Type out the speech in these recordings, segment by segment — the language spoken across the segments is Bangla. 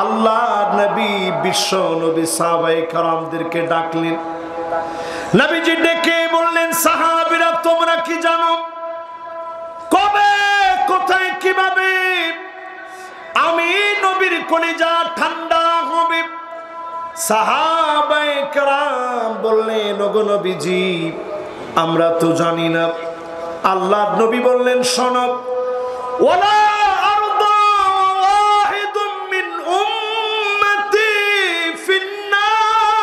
আল্লাহ নবী বিশ্ব নবী সাহাবায়ে কেরামদেরকে ডাকলেন। নবীজি ডেকে বললেন, সাহাবীরা তোমরা কি জানো কবে কোথায় কিভাবে আমি নবীর কলিজা ঠান্ডা হবে? সাহাবায়ে কেরাম বললেন, ওগো নবীজি আমরা তো জানি না। আল্লাহর নবী বললেন, শোনো, ওয়ালা আরদু ওয়াহিদুম মিন উম্মতি ফিন্নার।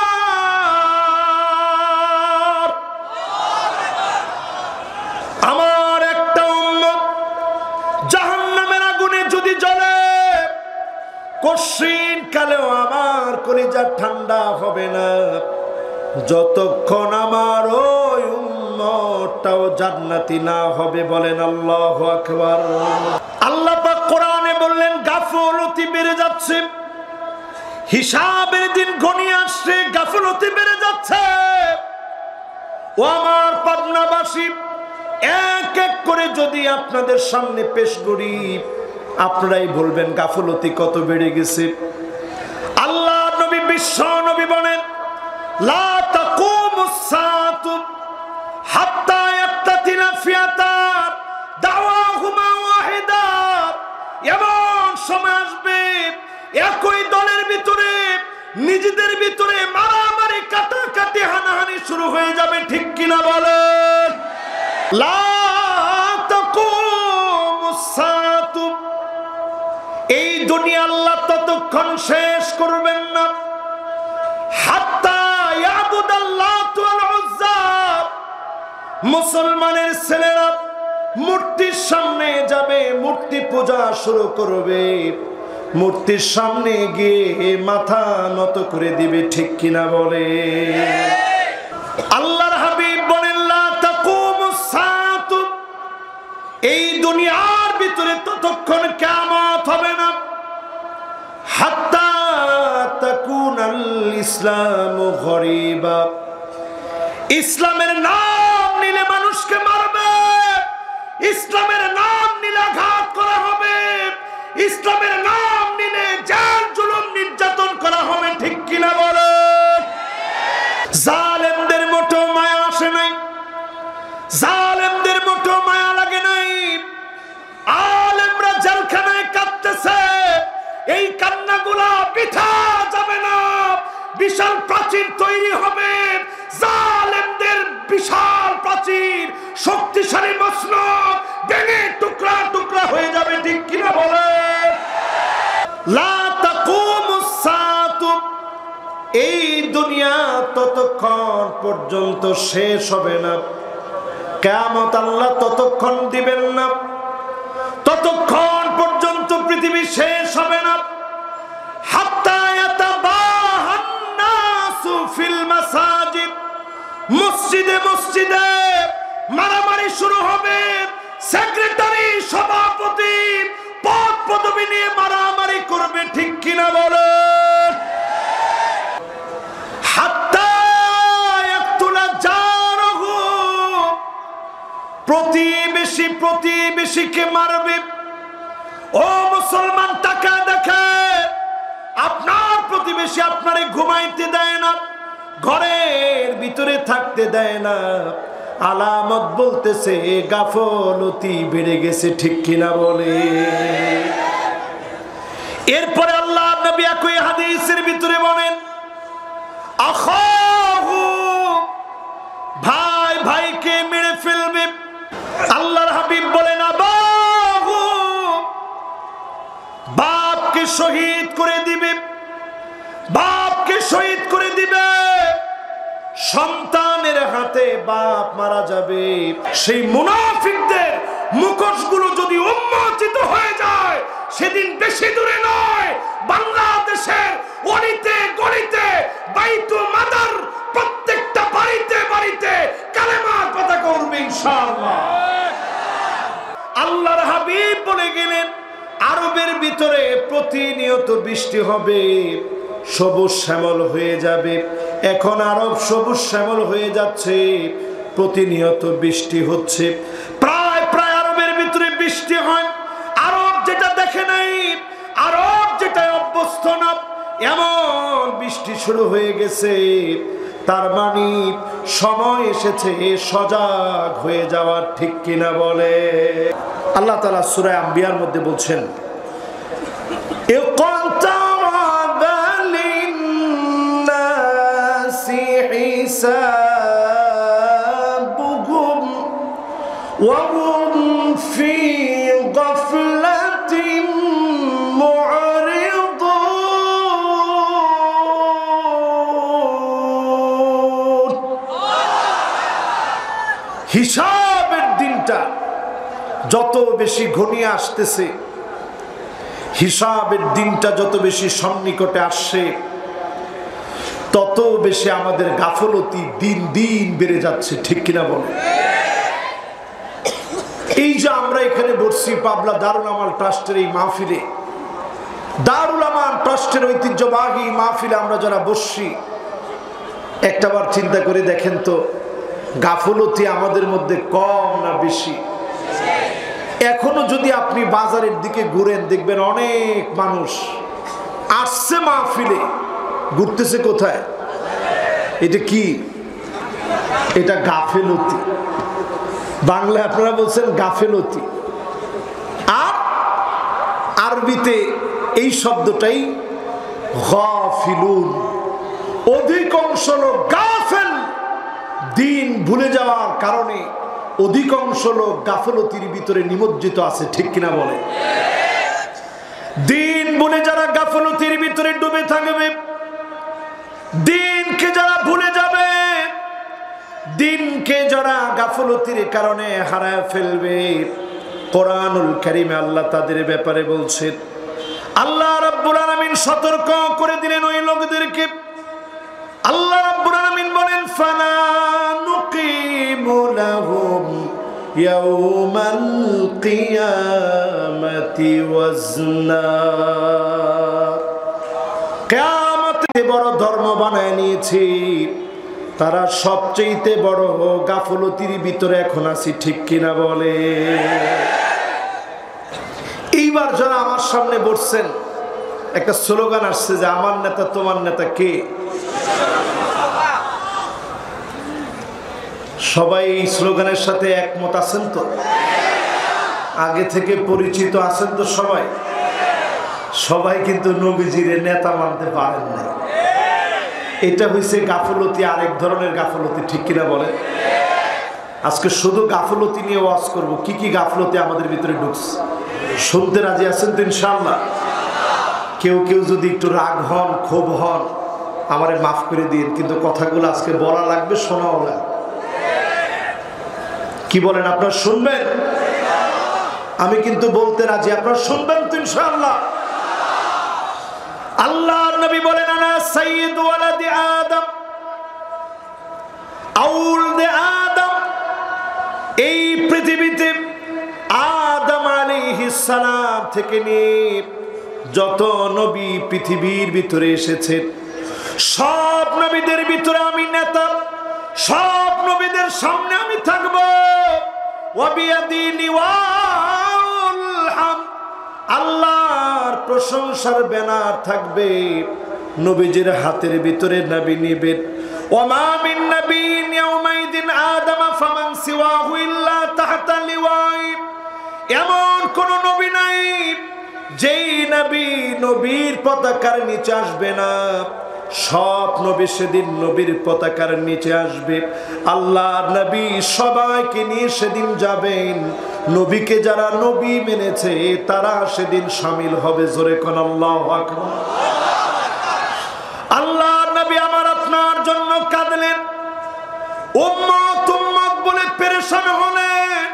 আমার একটা উম্মত জাহান্নামের আগুনে যদি জ্বলে, কশিন কালেও আমার কলিজা ঠান্ডা হবে না যতক্ষণ আমার ওই উম্মতটাও জান্নাতি না হবে। বলেন আল্লাহু আকবার। আল্লাহ পাক কোরআনে বললেন, গাফলতি বেড়ে যাচ্ছে, হিসাবের দিন ঘনিয়ে আসছে, গাফলতি বেড়ে যাচ্ছে। ও আমার পাবনাবাসী, এক এক করে যদি আপনাদের সামনে পেশ করি, আপনারাই বলবেন গাফলতি কত বেড়ে গেছে। আল্লাহ নবী বিশ্ব নবী বলেন, লা তাকুমুস সাআতু হাত্তা ইয়াক্তাতিলা ফিয়াতান দাওয়াহুমা ওয়াহিদা। এমন সময় আসবে একই দলের ভিতরে নিজেদের ভিতরে মারামারি কাটাকাটি হানাহানি শুরু হয়ে যাবে। ঠিক কিনা বলেন? লা তাকুমুস সাআতু, এই দুনিয়া আল্লাহ ততক্ষণ শেষ করবেন না হাত্তা ইয়াবুদাল্লাতু ওয়াল উজ্জা। মুসলমানের ছেলেরা মূর্তির সামনে যাবে, মূর্তি পূজা শুরু করবে, মূর্তির সামনে গিয়ে মাথা নত করে দিবে। ঠিক কিনা বলে? আল্লাহর হাবিব বলেন, লা তাকুমুস সাআতু, এই দুনিয়ার ভিতরে ততক্ষণ কিয়ামত হবে না হাত্তা তাকুনাল ইসলামু গরিবা। ইসলামের নাম নিলে মানুষকে মারবে, ইসলামের নাম নিলে আঘাত করা হবে, ইসলামের নাম নিলে জেল জুলুম নির্যাতন করা হবে। ঠিক কিনা বলে? জালেমদের মোটেও মায়া আসে নাই, জালেমদের মোটেও মায়া লাগে নাই। আলেমরা জেলখানায় কাঁদতেছে, এই কান্নাগুলা বৃথা যাবে না। বিশাল প্রাচীর তৈরি হবে, জালেমদের বিশাল প্রাচীর, শক্তিশালী মসনদ ভেঙে টুকরা টুকরা হয়ে যাবে। ঠিক কিনা বলে? লা তাকুমুস সাআতু, এই দুনিয়া ততক্ষণ পর্যন্ত শেষ হবে না, কিয়ামত আল্লাহ ততক্ষণ দিবেন না, ততক্ষণ পর্যন্ত পৃথিবী শেষ হবে না। হাত্তা ইয়াতাবাহান নাসু ফিল মাসাজিদ, মসজিদে মসজিদে মারামারি শুরু হবে, সেক্রেটারি সভাপতি পদ পদবি নিয়ে মারামারি করবে। ঠিক কিনা বলে? হাত্তা ইয়াকতুলা জারহু, প্রতিবেশী প্রতিবেশীকে মারবে। ও মুসলমান, টাকা দেখে আপনার প্রতিবেশী আপনারে ঘুমাইতে দেয় না, ঘরের ভিতরে থাকতে দেয় না, আলামত বলতেছে গাফলতি বেড়ে গেছে। ঠিক কিনা বলে? এরপরে আল্লাহ নবী একই হাদিসের ভিতরে বলেন, আখাহু, ভাই ভাইকে মেরে ফেলবে। আল্লাহর হাবিব বলেন, আবাহু, বাপকে শহীদ করে দিবে, বাপকে শহীদ করে দিবে। সন্তানের হাতে বাপ মারা যাবে। সেই মুনাফিকদের মুখোশগুলো যদি উন্মোচিত হয়ে যায়, সেদিন বেশি দূরে নয়, বাংলাদেশের অলিতে গলিতে বাইতুল মাদার প্রত্যেকটা বাড়িতে বাড়িতে কালেমার পতাকা উড়বে ইনশাআল্লাহ। আল্লাহর হাবিব বলে গেলেন, আরবের ভিতরে প্রতিনিয়ত বৃষ্টি হবে, সবুজ শ্যামল হয়ে যাবে। এখন আরব সবুজ শ্যামল হয়ে যাচ্ছে, প্রতিনিয়ত বৃষ্টি হচ্ছে। প্রায় প্রায় আরবের ভিতরে বৃষ্টি হয়। আরব যেটা দেখে নাই, আরব যেটা অভ্যস্ত না, শুরু হয়ে গেছে, তার মানে সময় এসেছে সজাগ হয়ে যাওয়ার, ঠিক কিনা বলে? আল্লাহ তাআলা সূরা আম্বিয়ার মধ্যে বলছেন, ইকতারাবা লিন-নাসি হিসাবুহুম ওয়া হুম ফি গাফলাতিন মু'রিদুন। হিসাবের দিনটা যত বেশি ঘনিয়ে আসতেছে, হিসাবের দিনটা যত বেশি সন্নিকটে আসছে, তত বেশি আমাদের গাফলতি দিন দিন বেড়ে যাচ্ছে, ঠিক কিনা বলে? এই যে আমরা এখানে বসছি পাবনা দারুল আমাল ট্রাস্টের এই মাহফিলে, দারুল আমাল ট্রাস্টের ঐতিহ্যবাহী মাহফিলে আমরা যারা বসছি, একটাবার চিন্তা করে দেখেন তো, গাফলতি আমাদের মধ্যে কম না বেশি? এখনো যদি আপনি বাজারের দিকে ঘুরেন, দেখবেন অনেক মানুষ আসছে মাহফিলে, ঘুরতেছে কোথায়? এটা কি? এটা গাফেলতি। বাংলায় আপনারা বলছেন গাফেলতি, আর আরবিতে এই শব্দটাই গাফিলুন। অধিকাংশ লোক গাফেল, দিন ভুলে যাওয়ার কারণে অধিকাংশ লোক গাফলতির ভিতরে নিমজ্জিত আছে, ঠিক কিনা বলে? দিন বলে যারা গাফলতির ভিতরে ডুবে থাকবে, দিনকে যারা ভুলে যাবে, দিনকে যারা গাফলতির কারণে হারায় ফেলবে, কোরআনুল কারীমে আল্লাহ তাদের ব্যাপারে বলছেন, আল্লাহ রাব্বুল আলামিন সতর্ক করে দিলেন ওই লোকদেরকে। আল্লাহ রাব্বুল আলামিন বলেন, ফালা নুকিমু লাহুম ইয়াউমাল কিয়ামাতি ওয়াজনা। কিয়ামতে বড় ধর্ম বানায় নিয়েছি, তারা সবচেয়ে বড় গাফলতির ভিতরে এখন আছি, ঠিক কিনা বলে? এইবার যারা আমার সামনে বসছেন, একটা স্লোগান আসছে যে আমার নেতা তোমার নেতা কে? সবাই এই স্লোগানের সাথে একমত আছেন তো? আগে থেকে পরিচিত আছেন তো সবাই? সবাই কিন্তু নবীজির নেতা মানতে পারেন না। এটা হইছে গাফলতি, আরেক ধরনের গাফলতি, ঠিক কিনা বলে? আজকে শুধু গাফলতি নিয়ে ওয়াজ করব, কি কি গাফলতি আমাদের ভিতরে ঢুকছে শুনতে রাজি আছেন তো ইনশাআল্লাহ? কেউ কেউ যদি একটু রাগ হন, ক্ষোভ হন, আমারে মাফ করে দিন, কিন্তু কথাগুলো আজকে বলা লাগবে, শোনাও লাগবে। কি বলেন, আপনারা শুনবেন? আমি কিন্তু বলতে রাজি, আপনারা শুনবেন তো ইনশাআল্লাহ? আল্লাহর নবী বলেন, আনা সাইয়্যিদু ওয়ালাদি আদম, আউলাদে আদম। এই পৃথিবীতে আদম আলাইহিস সালাম থেকে নিয়ে যত নবী পৃথিবীর ভিতরে এসেছেন, সব নবীদের ভিতরে আমি নেতা, সব নবীদের সামনে আমি থাকব। ওয়াবিয়াদি লিওয়াউল হামদ, আল্লাহর প্রশংসার ব্যানার থাকবে, নবীজির হাতের ভিতরে নবী নেবেন। ওয়ামা মিন নাবিয়্যিন ইয়াউমাইদিন আদাম ফামান সিওয়াহু ইল্লা তাহতা লিওয়াই। এমন কোন নবী নাই যেই নবী নবীর পতাকার নিচে আসবে না। সব নবী সেদিন নবীর পতাকার নিচে আসবে। আল্লাহর নবী সবাইকে নিয়ে সেদিন যাবেন। নবীকে যারা নবী মেনেছে তারা সেদিন শামিল হবে। জোরে কোন আল্লাহু আকবার। আল্লাহর নবী আমার আপনার জন্য কাঁদলেন, উম্মত উম্মত বলে পেরেশান হলেন।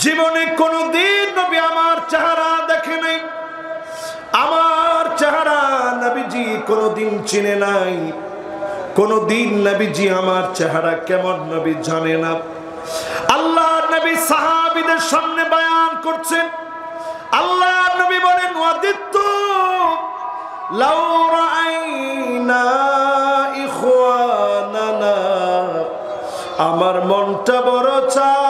জীবনে কোনদিন নবী আমার চেহারা দেখে নাই, আমার চেহারা নবীজি কোনদিন চিনে নাই, কোনদিন নবীজি আমার চেহারা কেমন নবী জানে না। আল্লাহর নবী সাহাবীদের সামনে বয়ান করছেন। আল্লাহর নবী বলেন, ওয়াদিতু লাউ রাআইনা ইখওয়ানানা, আমার মনটা বড় চায়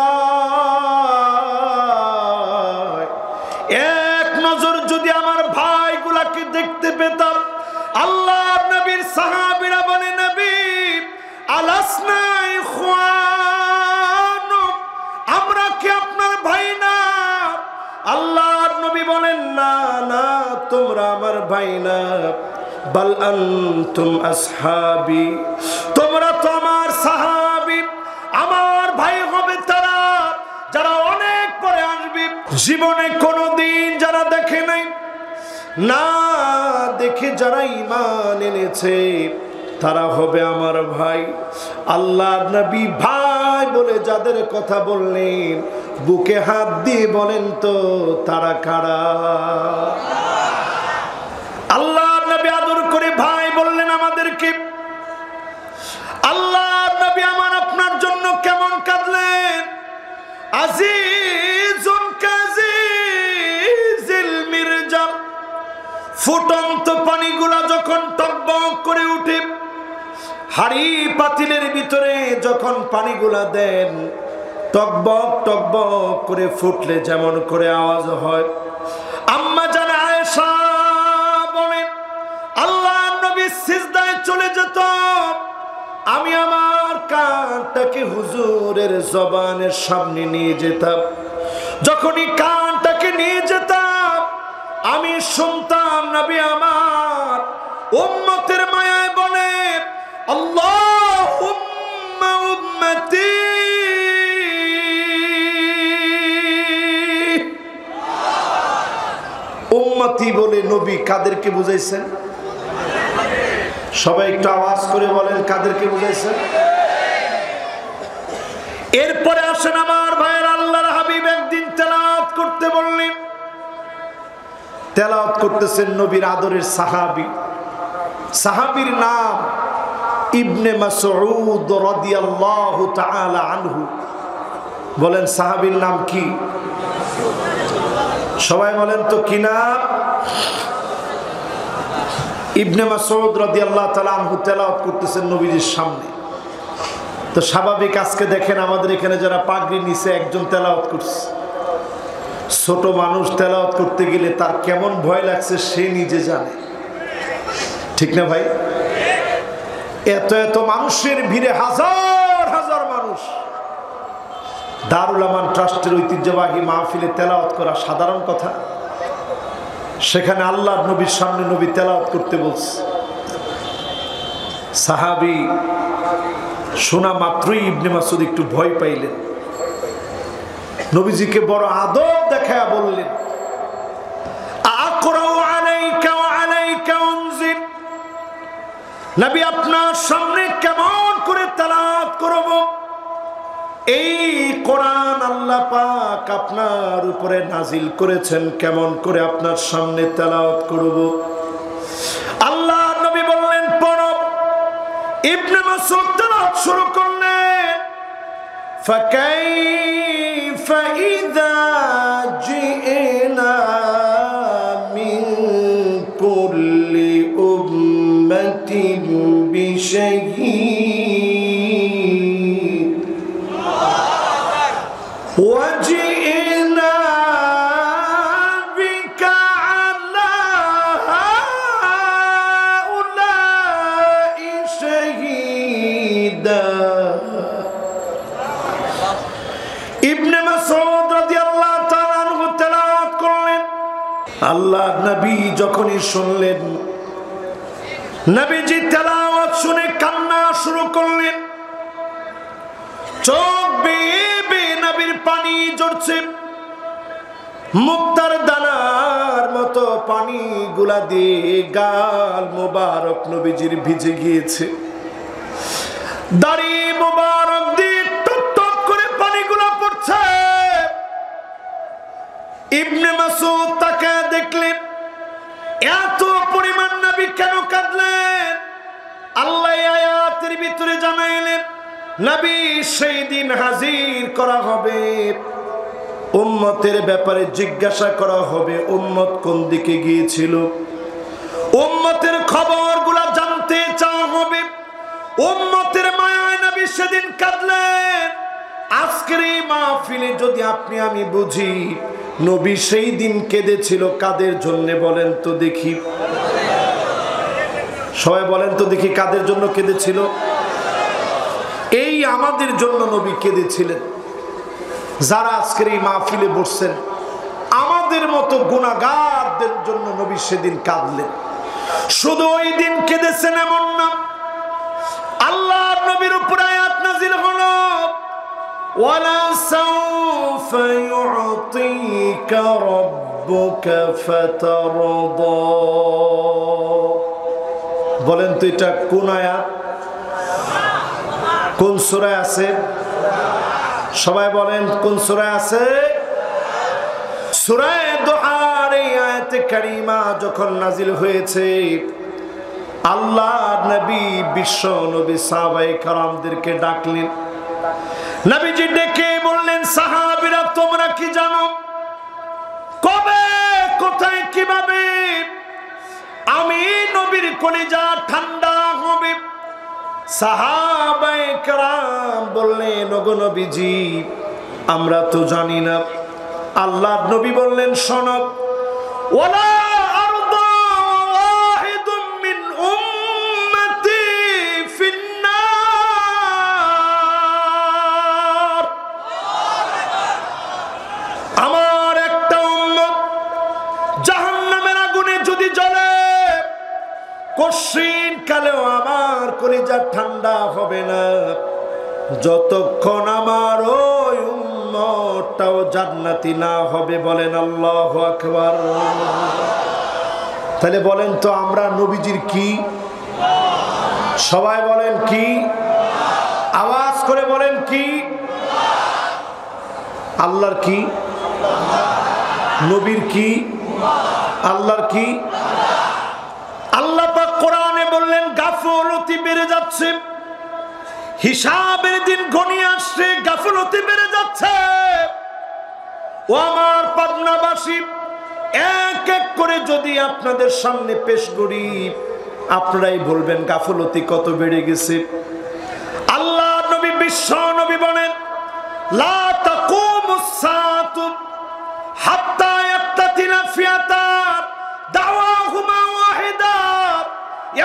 এক নজর যদি আমার ভাইগুলাকে দেখতে পেতাম। আল্লাহর নবীর আমার ভাই না, বাল আনতুম আসহাবি, তোমরা তো আমার সাহাবী, আমার ভাই হবে তারা যারা অনেক পরে আসবে, জীবনে কোনোদিন যারা দেখে নাই, না দেখে যারা ঈমান এনেছে তারা হবে আমার ভাই। আল্লাহর নবী ভাই বলে যাদের কথা বললেন, বুকে হাত দিয়ে বলেন তো তারা কারা? আল্লাহর নবী আদর করে ভাই বললেন আমাদেরকে। আল্লাহর নবী আমার আপনার জন্য কেমন কাঁদলেন। আজিজুন কাজিজিল মিরজাল, ফুটন্ত পানিগুলা যখন টকবক করে উঠে, হাড়ি পাতিলের ভিতরে যখন পানিগুলা দেন, টকবক টকবক করে ফুটলে যেমন করে আওয়াজ হয়, আম্মা জান আয়েশা বলেন আল্লাহর নবী সিজদায় চলে যেত, আমি আমার কানটাকে হুজুরের জবানের সামনে নিয়ে যেতাম। যখনই কানটাকে নিয়ে যেতাম আমি শুনতাম নবী আমার উম্মতের মায়ায় বলে, আল্লাহুম্মা উম্মতি। উম্মতি বলে নবী কাদেরকে বুঝাইছেন? সবাই একটু আওয়াজ করে বলেন কাদেরকে বুঝাইছেন? এরপরে আসেন আমার ভাইয়ের, আল্লাহর হাবিব একদিন তেলাওয়াত করতে বললেন। তেলাওয়াত করতেছেন নবীর আদরের সাহাবী, সাহাবীর নাম ইবনে মাসউদ রাদিয়াল্লাহু তাআলা আনহু। বলেন সাহাবীর নাম কি? সবাই বলেন তো কি নাম? ইবনে মাসউদ রাদিয়াল্লাহু তাআলা আনহু তেলাওয়াত করতেছেন নবীজির সামনে। তো স্বাভাবিক আজকে দেখেন আমাদের এখানে যারা পাগড়ি নিচে একজন তেলাওয়াত করছে, ছোট মানুষ তেলাওয়াত করতে গেলে তার কেমন ভয় লাগছে সে নিজে জানে, ঠিক না ভাই? এত এত মানুষের ভিড়ে হাজার হাজার মানুষ, দারুল আমান ট্রাস্টের ঐতিহ্যবাহী মাহফিলে তেলাওয়াত করা সাধারণ কথা, সেখানে আল্লাহর নবীর সামনে নবী তেলাওয়াত করতে বলছে। সাহাবী শোনা মাত্রই ইবনে মাসউদ একটু ভয় পাইলেন, নবীজিকে বড় আদব দেখায়া বললেন, আকরাউ আলাইকা ওয়া আলাইকা উনজিল, নবী আপনার সামনে কেমন করে তেলাওয়াত করব? এই কোরআন আল্লাহ পাক আপনার উপরে নাজিল করেছেন, কেমন করে আপনার সামনে তেলাওয়াত করব? আল্লাহ নবী বললেন পড়ো। ইবনে মাসউদ তেলাওয়াত শুরু করলেন, ফাকাইফা ইযা জিনা মিন কুল্লি উম্মাতিন বিশাহীদ ওয়াজিনা বিকা আলা হাউলাই শাহীদা। ইবনে মাসউদ রাদিয়াল্লাহু তাআলা আনহু তেলাওয়াত করলেন। আল্লাহর নবী যখনই শুনলেন, নবীজি তেলাওয়াত শুনে কান্না শুরু করলেন, চোখ বেয়ে নবীর পানি ঝরছে, মুক্তার দানার মতো পানি গুলা দিয়ে গাল মোবারক নবীজির ভিজে গিয়েছে, দাড়ি মোবারক দিয়ে টপ টপ করে পানিগুলা পড়ছে। ইবনে মাসউদ তাকে দেখলেন, এত পরিমাণ নবী কেন কাঁদলেন? আল্লাহ আয়াতের ভিতরে জানাইলেন, নবী সেই দিন হাজির করা হবে, উম্মতের ব্যাপারে জিজ্ঞাসা করা হবে উম্মত কোন দিকে গিয়েছিল, উম্মতের খবরগুলো জানতে চাওয়া হবে। উম্মতের মায়ায় নবী সেদিন কাঁদলেন। আজকের এই মাহফিলে যদি আপনি আমি বুঝি নবী সেই দিন কেঁদেছিল কাদের জন্য বলেন তো দেখি? সবাই বলেন তো দেখি কাদের জন্য কেঁদেছিল? এই আমাদের জন্য নবী কেঁদেছিলেন। যারা আজকের এই মাহফিলে বসছেন আমাদের আমাদের মতো গুনাহগারদের জন্য নবী সেদিন কাঁদলেন। শুধু ওই দিন কেঁদেছেন এমন না, আল্লাহর নবীর উপর আয়াত নাযিল হলো, ওয়ালা সাউফা ইউতিকা রাব্বুকা ফাতারদা। বলেন তো এটা কোন আয়াত, কোন সূরায় আছে? সবাই বলেন কোন সূরায় আছে? সূরা দুহার এই আয়াতে কারিমা যখন নাজিল হয়েছে, আল্লাহর নবী বিশ্ব নবী সাহাবায়ে কেরামদেরকে ডাকলেন। নবীজি ডেকে বললেন, সাহাবীরা তোমরা কি জানো কবে, কোথায়, কিভাবে আমি নবীর কলিজা ঠান্ডা হবে? সাহাবায়ে কেরাম বললেন, ওগো নবীজি আমরা তো জানি না। আল্লাহর নবী বললেন, শোনো, ওয়ালা আরদু ওয়াহিদুম মিন উম্মতি ফিন্নার। আমার একটা উম্মত জাহান্নামের আগুনে যদি জ্বলে, কশিন কালেও আমার কলিজা ঠান্ডা হবে না যতক্ষণ আমার ওই উম্মতটাও জান্নাতি না হবে। বলেন আল্লাহু আকবার। তাহলে বলেন তো আমরা নবীজির কি? সবাই বলেন কি? আওয়াজ করে বলেন কি? আল্লাহর কি? নবীর কি? আল্লাহর কি? আল্লাহ পাক কোরআনে বললেন, গাফলতি বেড়ে যাচ্ছে, হিসাবের দিন ঘনিয়ে আসছে, গাফলতি বেড়ে যাচ্ছে। ও আমার পাবনাবাসী, এক এক করে যদি আপনাদের সামনে পেশ করি, আপনারাই বলবেন গাফলতি কত বেড়ে গেছে। আল্লাহ নবী বিশ্ব নবী বলেন, লা তাকুমুস সাআতু হাত্তা ইয়াক্তাতিলা ফিয়াতান দাওয়াহুমা ওয়াহিদা।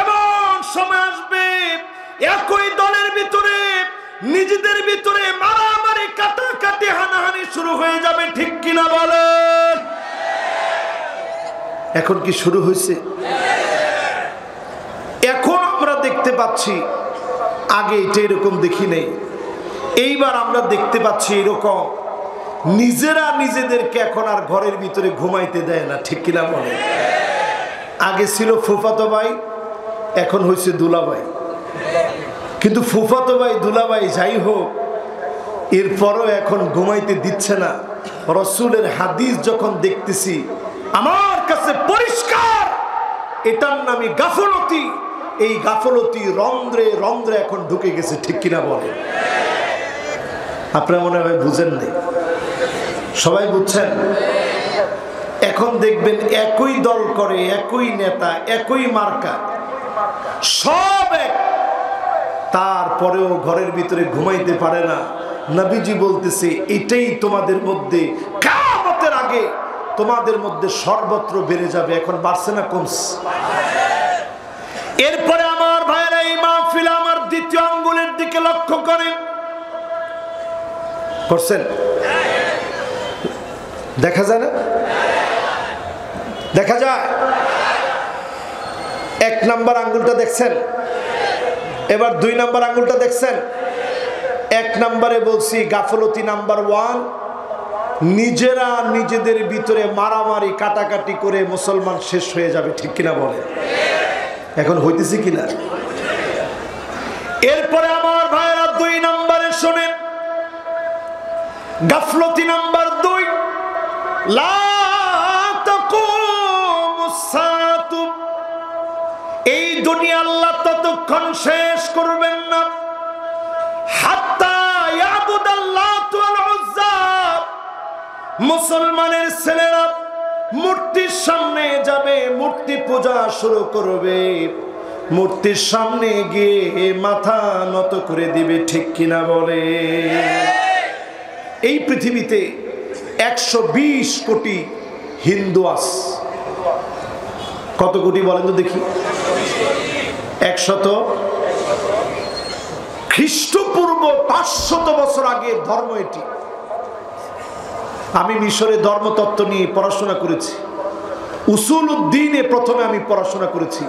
এমন সময় আসবে একই দলের ভিতরে, নিজেদের ভিতরে মারামারি, কাটাকাটি, হানাহানি শুরু হয়ে যাবে। ঠিক কিনা বলেন? এখন কি শুরু হয়েছে? এখন আমরা দেখতে পাচ্ছি, আগে এটা এরকম দেখি নাই। এইবার আমরা দেখতে পাচ্ছি এরকম নিজেরা নিজেদেরকে এখন আর ঘরের ভিতরে ঘুমাইতে দেয় না। ঠিক কিনা বলেন? আগে ছিল ফুফাতো ভাই, এখন হয়েছে দুলাভাই। কিন্তু ফুফাতো ভাই দুলাভাই যাই হোক, এরপরও এখন ঘুমাইতে দিচ্ছে না। রাসূলের হাদিস যখন দেখতেছি, আমার কাছে পরিষ্কার এটার নামই গাফলতি। এই গাফলতি রন্ধ্রে রন্ধ্রে এখন ঢুকে গেছে। ঠিক কিনা বলে? আপনারা মনে হয় বুঝেন নাই, সবাই বুঝছেন? এখন দেখবেন একই দল করে, একই নেতা, একই মার্কা, সব এক, তারপরেও ঘরের ভিতরে ঘুমাইতে পারে না। নবীজি বলতেছে, এটাই তোমাদের মধ্যে কিয়ামতের আগে তোমাদের মধ্যে সর্বত্র বেড়ে যাবে। এখন বাড়ছে না কমছে? এরপরে আমার ভাইরা, এই মাহফিল আমার দ্বিতীয় আঙ্গুলের দিকে লক্ষ্য করেন, করছেন? দেখা যায় না? দেখা যায়? এক নাম্বার আঙ্গুলটা দেখছেন? এবার দুই নাম্বার আঙ্গুলটা দেখছেন? এক নাম্বারে বলছি গাফলতি নাম্বার 1, নিজেরা নিজেদের ভিতরে মারামারি, কাটাকাটি করে মুসলমান শেষ হয়ে যাবে। ঠিক কিনা বলে? এখন হইতেছে কিনা? এরপরে আমার ভাইরা 2 নাম্বারে শোনেন, গাফলতি নাম্বার 2, লা তাকুমুস সাআতু। এই দুনিয়া আল্লাহ ততক্ষণ শেষ করবেন না হাত্তা ইয়াবুদাল্লাতু ওয়াল উজ্জা। মুসলমানের ছেলেরা মূর্তির সামনে যাবে, মূর্তি পূজা শুরু করবে, মূর্তির সামনে গিয়ে মাথা নত করে দিবে। ঠিক কিনা বলে? এই পৃথিবীতে 120 কোটি হিন্দু আছে। কত কোটি বলেন তো দেখি? 100। খ্রিস্টপূর্ব 500 বছর আগের ধর্ম এটি। আমি মিশরে ধর্মতত্ত্ব নিয়ে পড়াশোনা করেছি, উসুলউদ্দিনে প্রথমে আমি পড়াশোনা করেছি,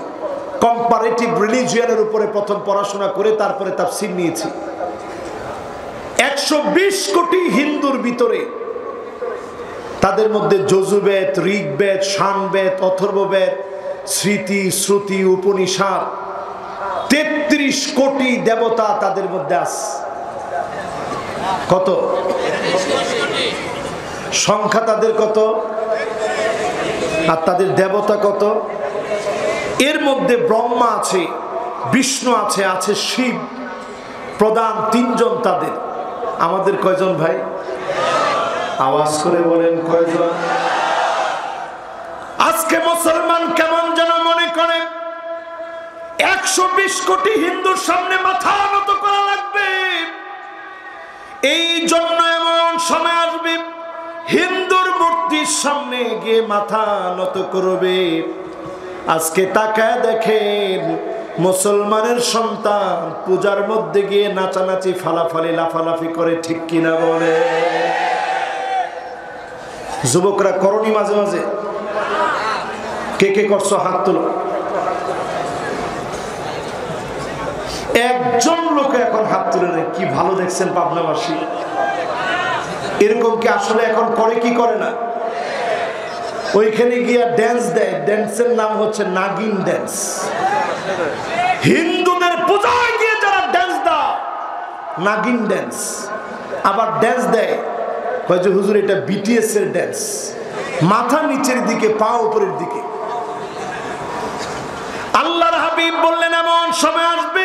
কম্পারেটিভ রিলিজিয়নের উপরে প্রথম পড়াশোনা করে তারপরে তাফসীর নিয়েছি। 120 কোটি হিন্দুর ভিতরে তাদের মধ্যে যজুবেদ, ঋগ্বেদ, সামবেদ, অথর্ববেদ, স্মৃতি, শ্রুতি, উপনিষদ, 33 কোটি দেবতা তাদের মধ্যে আছে। কত সংখ্যা তাদের, কত, আর তাদের দেবতা কত? এর মধ্যে ব্রহ্মা আছে, বিষ্ণু আছে, আছে শিব, প্রধান 3 জন তাদের। আমাদের কয়জন ভাই? আওয়াজ করে বলেন কয়জন? আজকে মুসলমান কেমন যেন মনে করে 120 কোটি হিন্দুর সামনে মাথা নত করা লাগবে। এই জন্য এমন সময় আসবে হিন্দুর মূর্তির সামনে গিয়ে মাথা নত করবে। আজকে তাকায় দেখেন মুসলমানের সন্তান পূজার মধ্যে গিয়ে নাচানাচি, ফালাফালি, লাফালাফি করে, ঠিক কিনা বলে? যুবকরা করনি মাঝে মাঝে? কে কে করছো হাত তোলো। একজন লোক এখন হাত তুলে নেই। কি ভালো দেখছেন পাবনাবাসী? এরকম কি আসলে এখন করে কি করে না? ওইখানে গিয়া ড্যান্স দেয়, ড্যান্সের নাম হচ্ছে নাগিন ড্যান্স। হিন্দুদের পূজায় গিয়ে যারা ড্যান্স দেয় নাগিন ড্যান্স, আবার ড্যান্স দেয় কয় যে হুজুর এটা বিটিএস এর ড্যান্স, মাথা নিচের দিকে, পা উপরের দিকে। আল্লাহর হাবিব বললেন এমন সময় আসবে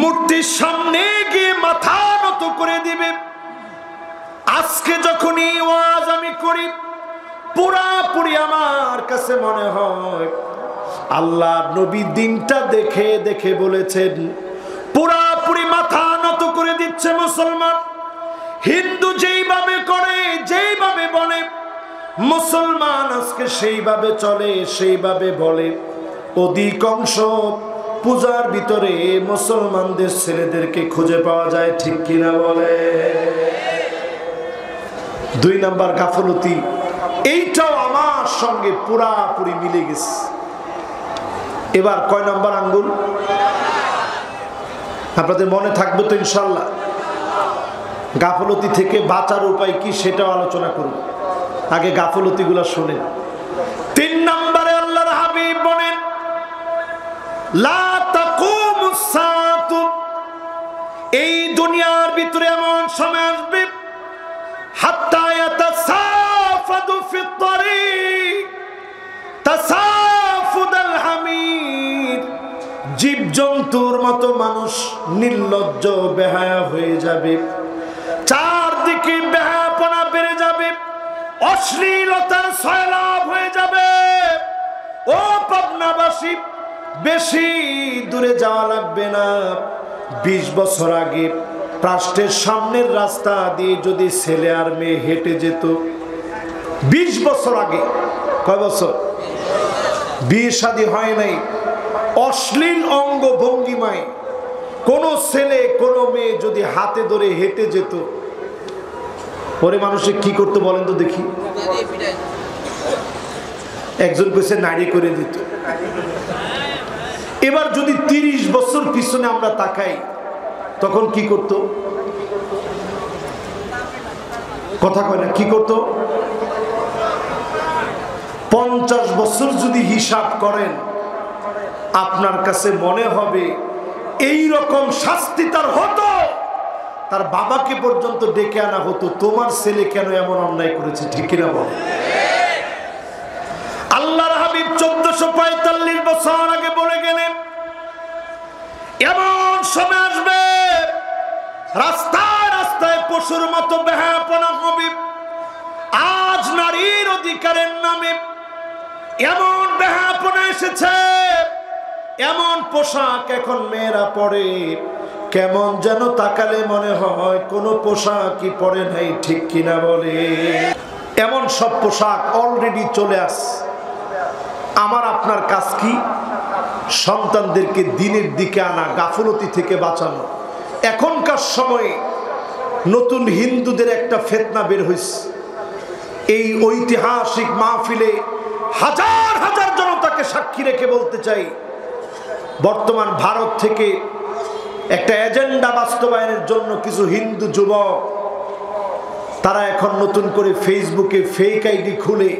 মূর্তির সামনে গিয়ে মাথা নত করে দিবে। আজকে যখনই ওয়াজ আমি করি পুরাপুরি আমার কাছে মনে হয় আল্লাহ নবী দিনটা দেখে দেখে বলেছেন, পুরাপুরি মাথা নত করে দিচ্ছে মুসলমান। হিন্দু যেইভাবে করে, যেইভাবে বলে, মুসলমান আজকে সেইভাবে চলে, সেইভাবে বলে। অধিকাংশ পূজার ভিতরে মুসলমানদের ছেলেদেরকে খুঁজে পাওয়া যায়, ঠিক কিনা বলে? 2 নাম্বার গাফলতি, এইটাও আমার সঙ্গে পুরাপুরি মিলে গেছে। এবার কয় নাম্বার আঙ্গুল আপনাদের মনে থাকবে তো ইনশাল্লাহ? গাফলতি থেকে বাঁচার উপায় কি সেটাও আলোচনা করব। আগে গাফলতি গুলা শোনেন। 3 নম্বরে আল্লাহর হাবিব বলেন লা তাকুমুস সাআতু, এই দুনিয়ার ভিতরে এমন সময় আসবে হাত্তা ইয়াতাসাফাদু ফিত তারিক তাসাফুদাল হামির, জীবজন্তুর মতো মানুষ নির্লজ্জ বেহায়া হয়ে যাবে, চারদিকে বেহায়াপনা বেড়ে যাবে, অশ্লীলতার সয়লাব হয়ে যাবে। ও পাবনাবাসী, বেশি দূরে যাওয়া লাগবে না। 20 বছর আগে রাষ্ট্রের সামনের রাস্তা দিয়ে যদি ছেলে আর মেয়ে হেঁটে যেত, 20 বছর আগে, কয় বছর? বিয়ে শাদী হয় নাই, অশ্লীল অঙ্গ ভঙ্গিমায় কোনো ছেলে কোনো মেয়ে যদি হাতে ধরে হেঁটে যেত, পরে মানুষে কি করতে বলেন তো দেখি? একজন কইছে নারী করে দিত। এবার যদি 30 বছর পিছনে আমরা তাকাই, তখন কি করত? কথা কয় না, কি করত? 50 বছর যদি হিসাব করেন, আপনার কাছে মনে হবে এই রকম শাস্তি তার হতো, তার বাবাকে পর্যন্ত ডেকে আনা হতো, তোমার ছেলে কেন এমন অন্যায় করেছে, ঠিক কিনা বল? আল্লাহর হাবিব 1445 বছর আগে বলে গেলেন এমন সময় আসবে রাস্তায় রাস্তায় পশুর মতো বেহায়াপনা হবে। আজ নারীর অধিকারের নামে এমন বেহায়াপনা এসেছে, এমন পোশাক এখন মেয়েরা পরে, কেমন যেন তাকালে মনে হয় কোনো পোশাকই পরে নাই, ঠিক কিনা বলে? এমন সব পোশাক অলরেডি চলে আসছে। আমার আপনার কাজ কি? সন্তানদেরকে দিনের দিকে আনা, গাফলতি থেকে বাঁচানো। এখনকার সময়ে নতুন হিন্দুদের একটা ফিতনা বের হইছে। এই ঐতিহাসিক মাহফিলে হাজার হাজার জনতাকে সাক্ষী রেখে বলতে চাই, বর্তমান ভারত থেকে একটা এজেন্ডা বাস্তবায়নের জন্য কিছু হিন্দু যুবক তারা এখন নতুন করে ফেসবুকে ফেক আইডি খুলে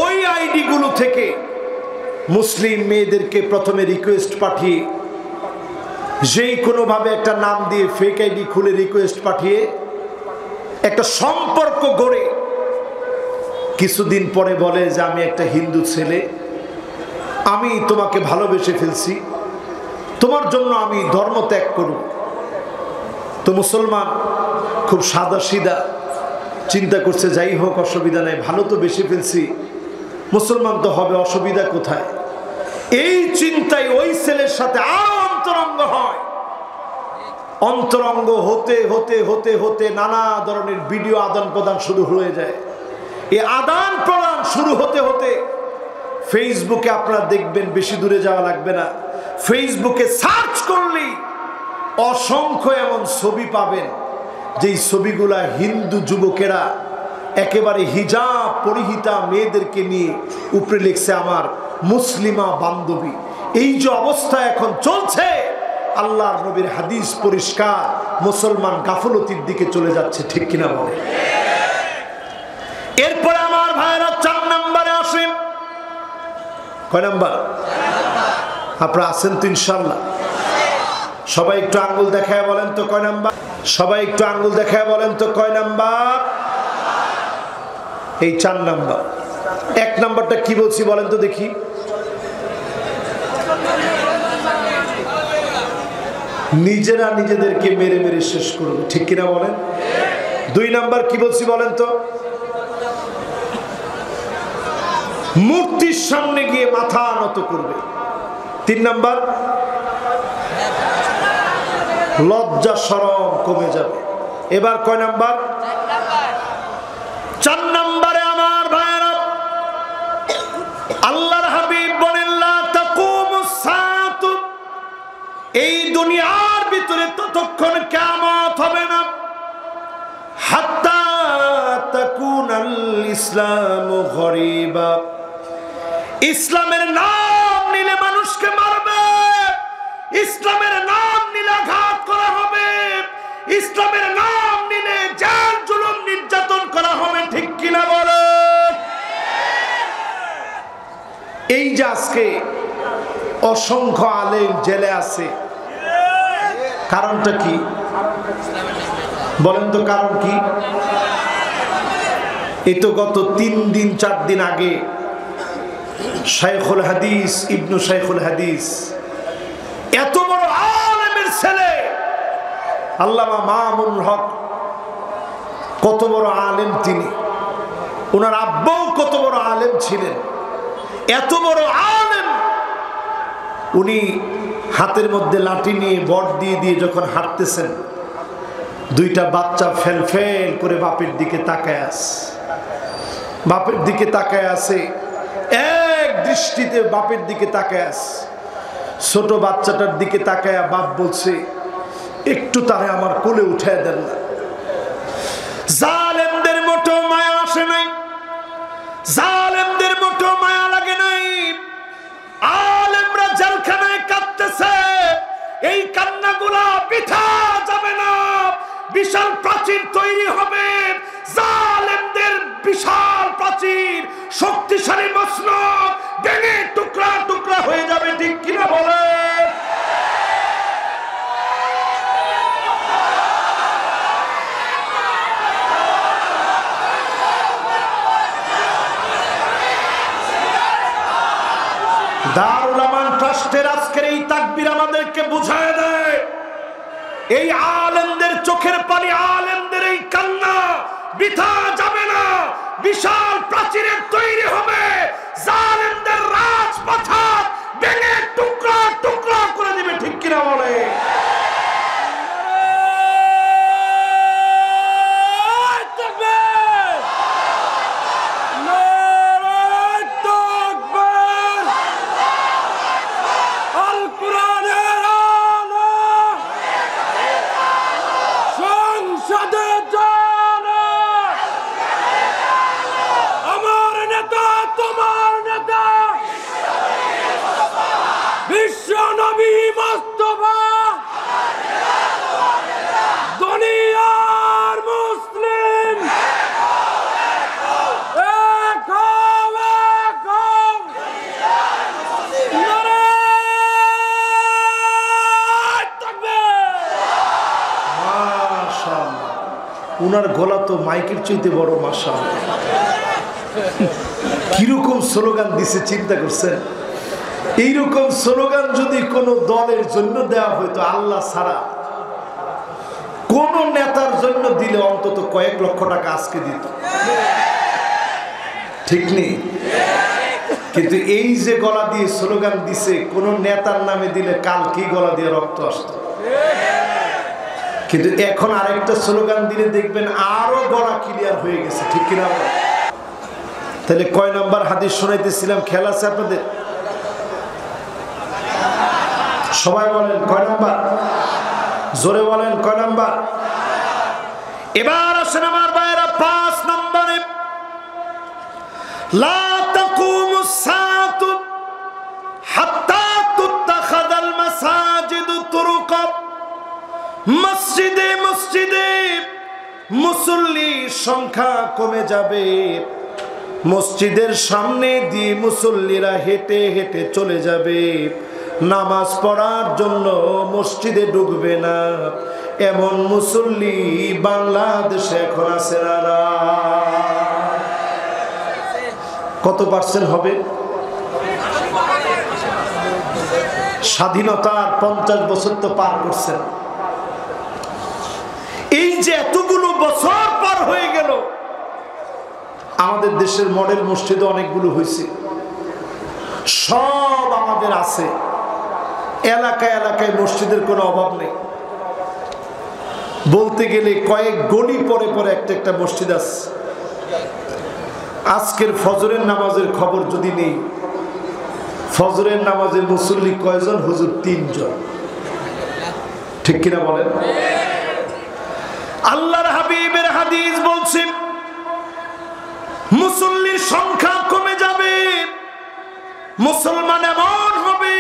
ওই আইডিগুলো থেকে মুসলিম মেয়েদেরকে প্রথমে রিকোয়েস্ট পাঠিয়ে, যেই কোনোভাবে একটা নাম দিয়ে ফেক আইডি খুলে রিকোয়েস্ট পাঠিয়ে একটা সম্পর্ক গড়ে কিছুদিন পরে বলে যে আমি একটা হিন্দু ছেলে, আমি তোমাকে ভালোবেসে ফেলছি, তোমার জন্য আমি ধর্ম ত্যাগ করব। তো মুসলমান খুব সাদা সিধা চিন্তা করছে, যাই হোক অসুবিধা নাই, ভালো তো বেশি ফেলছি, মুসলমান তো হবে, অসুবিধা কোথায়। এই চিন্তায় ওই ছেলের সাথে আরো অন্তরঙ্গ হয়। অন্তরঙ্গ হতে হতে হতে হতে নানা ধরনের ভিডিও আদান প্রদান শুরু হয়ে যায়। এই আদান প্রদান শুরু হতে হতে ফেসবুকে আপনারা দেখবেন, বেশি দূরে যাওয়া লাগবে না, ফেসবুকে সার্চ করলেই অসংখ্য এমন ছবি পাবেন যেই ছবিগুলা হিন্দু যুবকেরা একেবারে হিজাব পরিহিতা মেয়েদেরকে নিয়ে উপরে লিখছে আমার মুসলিমা বান্ধবী। এই যে অবস্থা এখন চলছে, আল্লাহর নবীর হাদিস পরিষ্কার, মুসলমান গাফলতির দিকে চলে যাচ্ছে, ঠিক কিনা বলে। এরপরে আমার ভাইরা 4 নম্বরে আসেন। কয় নাম্বার? আপনারা আছেন তো ইনশাল্লাহ? সবাই একটু আঙ্গুল দেখায় বলেন তো কয় নাম্বার? সবাই একটু আঙ্গুল দেখায় বলেন তো কয় নাম্বার? এই 4 নাম্বার। 1 নাম্বারটা কি বলছি বলেন তো দেখি? নিজেরা নিজেদেরকে মেরে মেরে শেষ করবে, ঠিক কিনা বলেন? 2 নাম্বার কি বলছি বলেন তো? মূর্তির সামনে গিয়ে মাথা নত করবে। 3 নাম্বার, লজ্জা শরম কমে যাবে। এবার কয় নাম্বার? 4 নাম্বারে আমার ভাইরা আল্লাহর হাবিব বলেন, লা তাকুমুস সাআতু, এই দুনিয়ার ভিতরে ততক্ষণ কিয়ামত হবে না হাত্তা তাকুনাল ইসলামু গরিবা, ইসলামের নাম নিলে মানুষকে মারবে, ইসলামের নাম নিলে আঘাত করা হবে, ইসলামের নাম নিলে জেল জুলুম নির্যাতন করা হবে, ঠিক কিনা বলো? এই যে আজকে অসংখ্য আলেম জেলে আছে, কারণটা কি বলেন তো? কারণ কি? এই তো গত 3 দিন 4 দিন আগে শাইখুল হাদিস ইবনু শাইখুল হাদিস, এত বড় আলেমের ছেলে আল্লামা মামুনুল হক, কত বড় আলেম তিনি, ওনার আব্বাও কত বড় আলেম ছিলেন, এত বড় আলেম, উনি হাতের মধ্যে লাঠি নিয়ে বট দিয়ে দিয়ে যখন হাঁটতেছেন, 2টা বাচ্চা ফেল ফেল করে বাপের দিকে তাকায় আছে, বাপের দিকে তাকায় আছে, এক দৃষ্টিতে বাপের দিকে তাকায় আছে। ছোট বাচ্চাটার দিকে তাকায় বাপ বলছে, একটু তারে আমার কোলে উঠায় দেন না। জালেমদের মোটেও মায়া আসে নাই, জালেমদের মোটেও মায়া লাগে নাই। আলেমরা জেলখানায় কাঁদতেছে, এই কান্নাগুলা বৃথা যাবে না, বিশাল প্রাচীর তৈরি হবে, জালেমদের বিশাল প্রাচীর, শক্তিশালী মসনদ ভেঙে টুকরা টুকরা হয়ে যাবে, ঠিক কিনা বলে? দারুল আমান ট্রাস্টের আজকের এই তাকবীর আমাদেরকে বুঝায় দেয়, এই আলেমদের চোখের পানি, আলেমদের এই কান্না বৃথা যাবে না, বিশাল প্রাচীরের তৈরি হবে, জালেমদের রাজপথ ভেঙে টুকরা টুকরা করে দিবে, ঠিক কিনা বলে? উনার গলা তো মাইকের চাইতে বড়, মাশাআল্লাহ। কিরকম স্লোগান দিছে চিন্তা করছেন? এইরকম স্লোগান যদি কোন দলের জন্য দেওয়া হইতো, আল্লাহ ছাড়া কোন নেতার জন্য দিলে অন্তত কয়েক লক্ষ টাকা আজকে দিত, ঠিক নেই? কিন্তু এই যে গলা দিয়ে স্লোগান দিছে, কোন নেতার নামে দিলে কাল কি গলা দিয়ে রক্ত আসত। কিন্তু এখন আরেকটা স্লোগান দিলে দেখবেন আরো গলা ক্লিয়ার হয়ে গেছে, ঠিক কিনা? তাহলে কয় নাম্বার হাদিস শোনাইতেছিলাম, খেয়াল আছে আপনাদের? সবাই বলেন কয় নাম্বার? জোরে বলেন কয় নাম্বার? এবার আসেন আমার ভাইরা 5 নম্বরে, লা তাকুমুস সাআতু হাত্তা তুত্তাখাযাল মাসাজিদু তুরুকা। মসজিদে মসজিদে মুসল্লির সংখ্যা কমে যাবে, মসজিদের সামনে দিয়ে মুসল্লিরা হেঁটে হেঁটে চলে যাবে, নামাজ পড়ার জন্য মসজিদে ঢুকবে না। এমন মুসল্লি বাংলাদেশে এখন আছে না? কত পার্সেন্ট হবে? স্বাধীনতার 50 বছর তো পার করছেন। এই যে এতগুলো বছর পার হয়ে গেল, আমাদের দেশের মডেল মসজিদ অনেকগুলো হয়েছে, সব আমাদের আছে। এলাকায় এলাকায় মসজিদের কোনো অভাব নেই। বলতে গেলে কয়েক গলি পরে পরে একটা একটা মসজিদ আছে। আজকের ফজরের নামাজের খবর যদি নেই, ফজরের নামাজের মুসল্লি কয়জন? হুজুর 3 জন, ঠিক কিনা বলেন? আল্লাহর হাবিবের হাদিস বলছে মুসল্লির সংখ্যা কমে যাবে, মুসলমান এমন হবে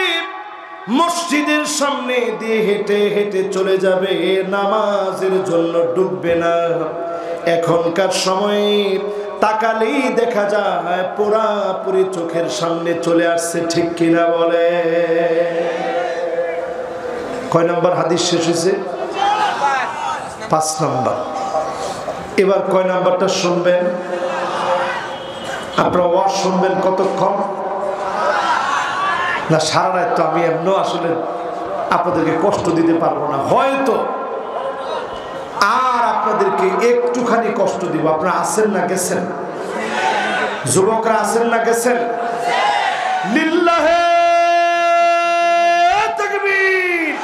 মসজিদের সামনে দিয়ে হেঁটে হেঁটে চলে যাবে, নামাজের জন্য ডুববে না। এখনকার সময়ে তাকালেই দেখা যায় পুরাপুরি চোখের সামনে চলে আসছে, ঠিক কিনা বলে? কয় নাম্বার হাদিস শেষ হয়েছে? 5 নাম্বার। এবার কয় নাম্বারটা শুনবেন? আপনারা ওয়াজ শুনবেন কতক্ষণ? না সারা রাত তো আমি এমন আসলে আপনাদেরকে কষ্ট দিতে পারবো না, হয়তো আর আপনাদেরকে একটুখানি কষ্ট দিব। আপনারা আছেন না গেছেন? যুবকরা আছেন না গেছেন? লিল্লাহে তাকবীর।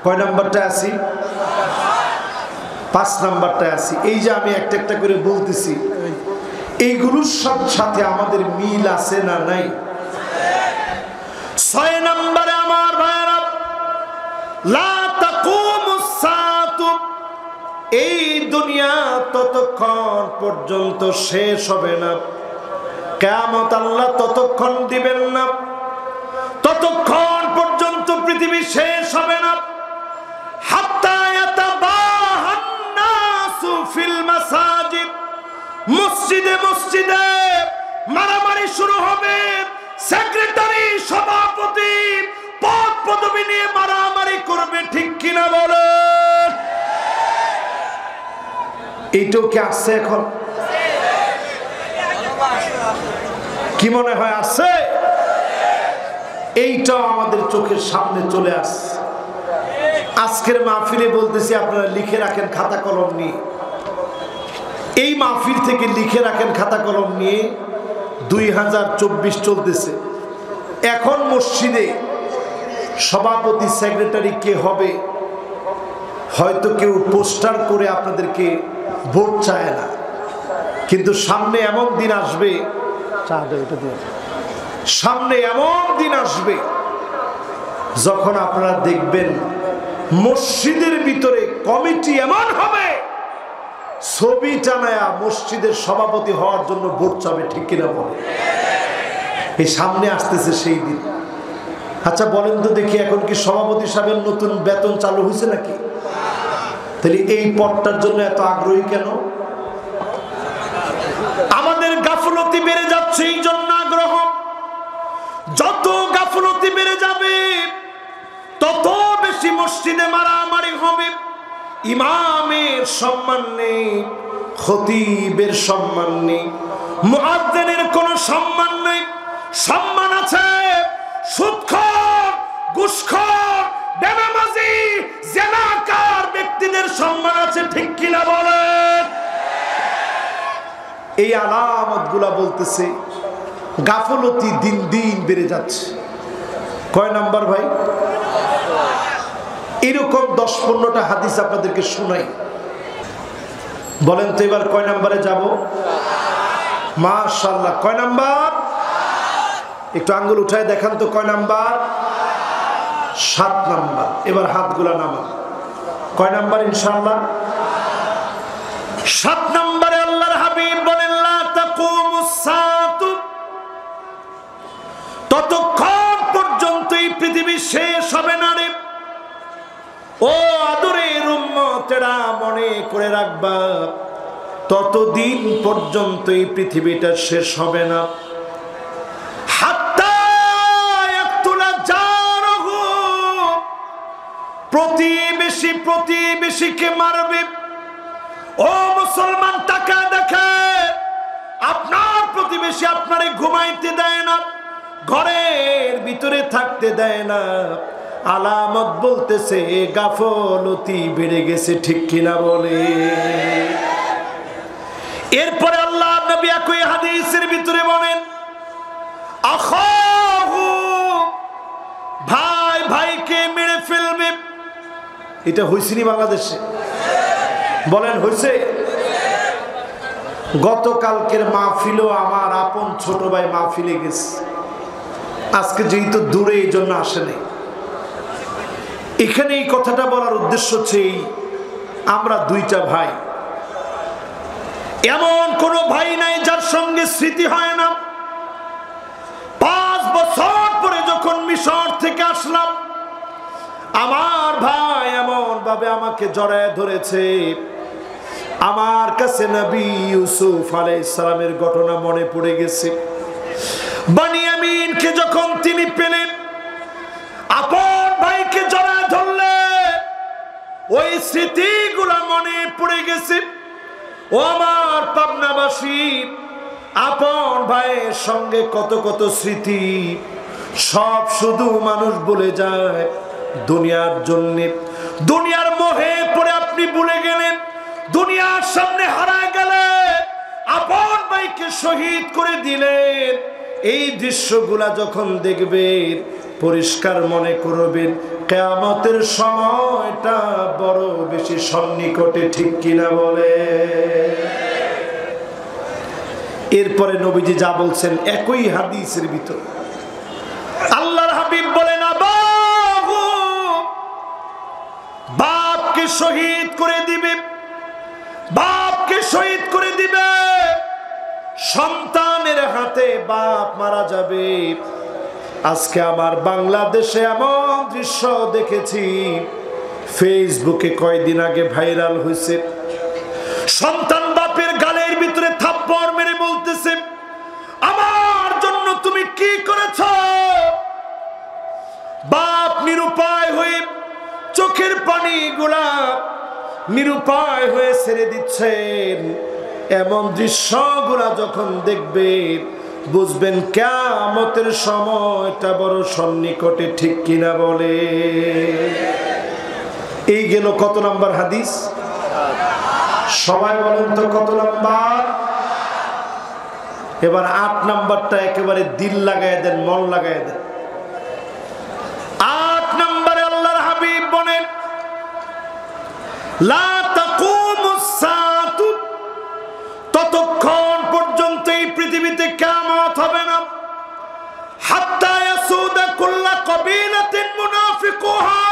কয় নাম্বারটা আছি? 5 নাম্বারটা আছি। এই যে আমি একটা একটা করে বলতেছি, এইগুলোর সাথে আমাদের মিল আছে না নাই? 6 নম্বরে আমার ভাইরা, লা তাকুমুস সাআতু, এই দুনিয়া ততক্ষণ পর্যন্ত শেষ হবে না, কিয়ামত আল্লাহ ততক্ষণ দিবেন না, ততক্ষণ পর্যন্ত পৃথিবী শেষ হবে না। হাত্তা ইয়াতাবাহান নাসু ফিল মাসাজিদ, মসজিদে মসজিদে মারামারি শুরু হবে, সেক্রেটারি সভাপতি পদ পদবি নিয়ে মারামারি করবে, ঠিক কিনা বলেন? এইটাও কি আসছে এখন? কি মনে হয় আসছে? এইটাও আমাদের চোখের সামনে চলে আসছে। আজকের মাহফিলে বলতেছি, আপনারা লিখে রাখেন খাতা কলম নিয়ে, এই মাহফিল থেকে লিখে রাখেন খাতা কলম নিয়ে। 2024 চলতেছে। এখন মসজিদে সভাপতি সেক্রেটারি কে হবে, হয়তো কেউ পোস্টার করে আপনাদেরকে ভোট চায় না, কিন্তু সামনে এমন দিন আসবে, সামনে এমন দিন আসবে যখন আপনারা দেখবেন মসজিদের ভিতরে কমিটি এমন হবে, ছবি টানায়া মসজিদের সভাপতি হওয়ার জন্য ভোট চাবে, ঠিক কিনা বলে? এই সামনে আসতেছে সেই দিন। আচ্ছা বলেন তো দেখি, এখন কি সভাপতি সাহেবের নতুন বেতন চালু হয়েছে নাকি? তাহলে এই পদটার জন্য এত আগ্রহী কেন? আমাদের গাফলতি বেড়ে যাচ্ছে, এই জন্য আগ্রহ। যত গাফলতি বেড়ে যাবে তত বেশি মসজিদে মারামারি হবে, ইমামের সম্মান নেই, খতিবের সম্মান নেই, মুয়াজ্জিনের কোনো সম্মান নেই। সম্মান আছে সুদখোর, ঘুষখোর, বেনামাজি, জিনাকার ব্যক্তিদের সম্মান আছে, ঠিক কিনা বলেন? এই আলামতগুলা বলতেছে গাফলতি দিন দিন বেড়ে যাচ্ছে। কয় নাম্বার ভাই? এরকম 10-15টা হাদিস আপনাদেরকে শোনাই, বলেন তো এবার কয় নাম্বারে যাব? মাশাআল্লাহ, কয় নাম্বার? একটু আঙ্গুল উঠায় দেখান তো কয় নাম্বার? 7 নাম্বার। এবার হাতগুলা নামান। কয় নাম্বার ইনশাআল্লাহ? 7 নাম্বারে আল্লাহর হাবিব বলেন লা তাকুমুস সাআতু, ততক্ষণ পর্যন্ত এই পৃথিবী শেষ হবে না রে। ও আদরের উম্মতেরা, মনে করে রাখবা, ততদিন পর্যন্ত এই পৃথিবীটা শেষ হবে না। হাত্তা ইয়াকতুলা জারহু, প্রতিবেশী প্রতিবেশীকে মারবে। ও মুসলমান, টাকা দেখে আপনার প্রতিবেশী আপনারে ঘুমাইতে দেয় না, ঘরের ভিতরে থাকতে দেয় না। আলামত বলতেছে গাফলতি বেড়ে গেছে, ঠিক কিনা বলে? এরপরে আল্লাহ নবী একই হাদিসের ভিতরে বলেন আখাহু, ভাই ভাইকে মেরে ফেলবে। এটা হইছেনি বাংলাদেশে? বলেন হইছে? গতকালকের মাহফিলও আমার আপন ছোট ভাই মাহফিলে গেছে, আজকে যেহেতু দূরে এই জন্য আসে নাই। এখানে এই কথাটা বলার উদ্দেশ্য হচ্ছে আমরা 2টা ভাই, এমন কোন ভাই নাই যার সঙ্গে স্মৃতি হয় না। 5 বছর পরে যখন মিশর থেকে আসলাম, আমার ভাই এমন ভাবে আমাকে জড়ায় ধরেছে, আমার কাছে নবী ইউসুফ আলাইহিস সালামের ঘটনা মনে পড়ে গেছে। বনিয়ামিনকে যখন তিনি পেলেন, আপন ভাইকে জড়ায় ধরলেন, ওই স্মৃতিগুলা মনে পড়ে গেছে। ও আমার পাবনাবাসী, আপন ভাইয়ের সঙ্গে কত কত স্মৃতি, সব শুধু মানুষ ভুলে যায় দুনিয়ার জন্য। দুনিয়ার মোহে পড়ে আপনি ভুলে গেলেন, দুনিয়ার সামনে হারায় গেলেন, আপন ভাইকে শহীদ করে দিলেন। এই দৃশ্যগুলা যখন দেখবেন, পরিষ্কার মনে করবেন কিয়ামতের সময়টা বড় বেশি সন্নিকটে, ঠিক কিনা বলে? এরপরে নবীজি যা বলছেন একই হাদিসের ভিতর, আল্লাহর হাবিব বলেন আবাহু, বাপকে শহীদ করে দিবে, বাপকে শহীদ করে দিবে। সন্তানের হাতে বাপ মারা যাবে। আজকে আমার বাংলাদেশে এমন দৃশ্য দেখেছি, ফেসবুকে কয়েকদিন আগে ভাইরাল হয়েছে। সন্তান বাপের গালের ভিতরে থাপ্পড় মেরে বলতেছে, আমার জন্য তুমি কি করেছ? বাপ নিরুপায় হয়ে চোখের পানি গুলা নিরুপায় হয়ে ছেড়ে দিচ্ছেন। এমন দৃশ্যগুলা যখন দেখবেন, বুঝবেন কিয়ামতের সময়টা বড় সন্নিকটে, ঠিক কিনা বলে? এই গেল কত নাম্বার হাদিস? সবাই বলেন তো কত নাম্বার? এবার 8 নাম্বারটা একেবারে দিল লাগায় দেন, মন লাগায় দেন। 8 নম্বরে আল্লাহর হাবিব বলেন লা তাকুমুস সাআতু, ততক্ষণ পর্যন্ত এই পৃথিবীতে কিয়ামত হবে না। হাত্তা ইয়াসুদা কুল্লা কবিলাতিন মুনাফিকুহা,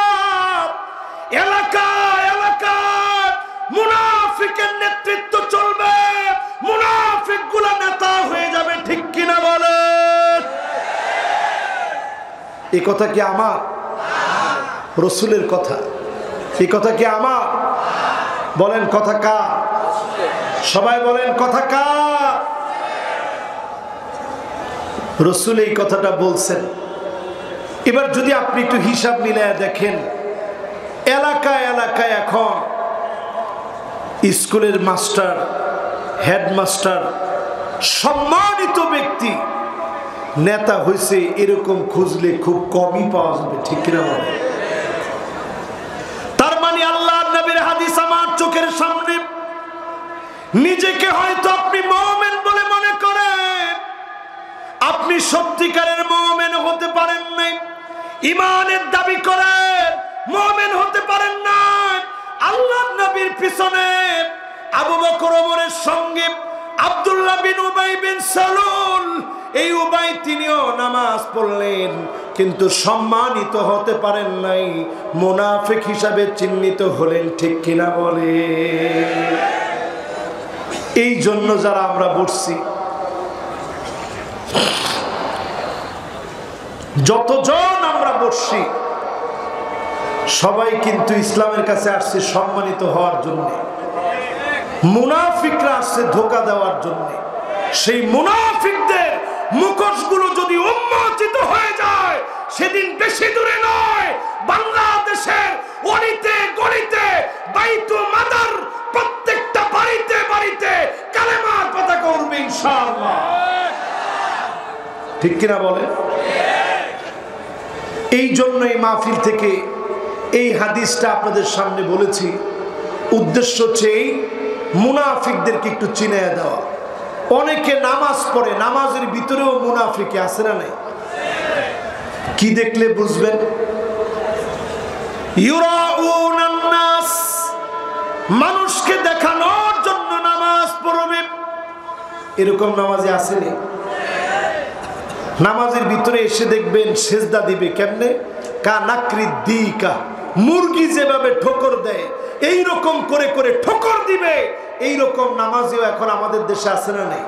এলাকায় এলাকায় মুনাফিকের নেতৃত্ব চলবে, মুনাফিকগুলো নেতা হয়ে যাবে, ঠিক কিনা বলেন? এই কথা কি আমার? রাসূলের কথা। এই কথা কি আমার? বলেন কথা কার? সবাই বলেন কথা কার? রাসূল এই কথাটা বলছেন। এবার যদি আপনি একটু হিসাব মিলায় দেখেন, এলাকায় এলাকায় এখন স্কুলের মাস্টার, হেডমাস্টার, সম্মানিত ব্যক্তি নেতা হয়েছে, এরকম খুঁজলে খুব কমই পাওয়া যাবে, ঠিক কিনা বলে? তার মানে আল্লাহ নবীর হাদিস আমার চোখের সামনে, নিজেকে হয়তো আপনি মুমিন বলে মনে করেন, আপনি সত্যিকারের মুমিন হতে পারেন নাই, ঈমানের দাবি করেন মুমিন হতে পারেন না। আল্লাহ নবীর পিছনে আবু বকর ওমরের সঙ্গে আব্দুল্লাহ বিন উবাই বিন সালুল, এই উবাই তিনিও নামাজ পড়লেন কিন্তু সম্মানিত হতে পারেন নাই, মুনাফিক হিসাবে চিহ্নিত হলেন, ঠিক কিনা বলে? এই জন্য যারা আমরা বসছি, যতজন আমরা বসছি, সবাই কিন্তু ইসলামের কাছে আসছে সম্মানিত হওয়ার জন্য, মুনাফিকরা আসছে ধোঁকা দেওয়ার জন্য। সেই মুনাফিকদের মুখোশগুলো যদি উন্মোচিত হয়ে যায়, সেদিন বেশি দূরে নয়, বাংলাদেশের অলিতে গলিতে, বাইতুল মাদার প্রত্যেকটা বাড়িতে বাড়িতে কালেমার পতাকা উড়বে ইনশাআল্লাহ, ঠিক কিনা বলে? এই জন্য এই মাহফিল থেকে এই হাদিসটা আপনাদের সামনে বলেছি। উদ্দেশ্য হচ্ছে এই মুনাফিকদেরকে একটু চিনিয়ে দেওয়া। অনেকে নামাজ পড়ে, নামাজের ভিতরেও মুনাফিক আছে না নাই? কি দেখলে বুঝবেন? ইউরাউনান নাস, মানুষকে দেখানোর জন্য নামাজ পড়বে, এরকম নামাজে আসেনি? নামাজের ভিতরে এসে দেখবেন সেজদা দিবে কেমনে, কানাকৃদিকা, মুরগি যেভাবে ঠোকর দেয় এই রকম করে করে ঠোকর দিবে। এই রকম নামাজও এখন আমাদের দেশে আছে না নেই?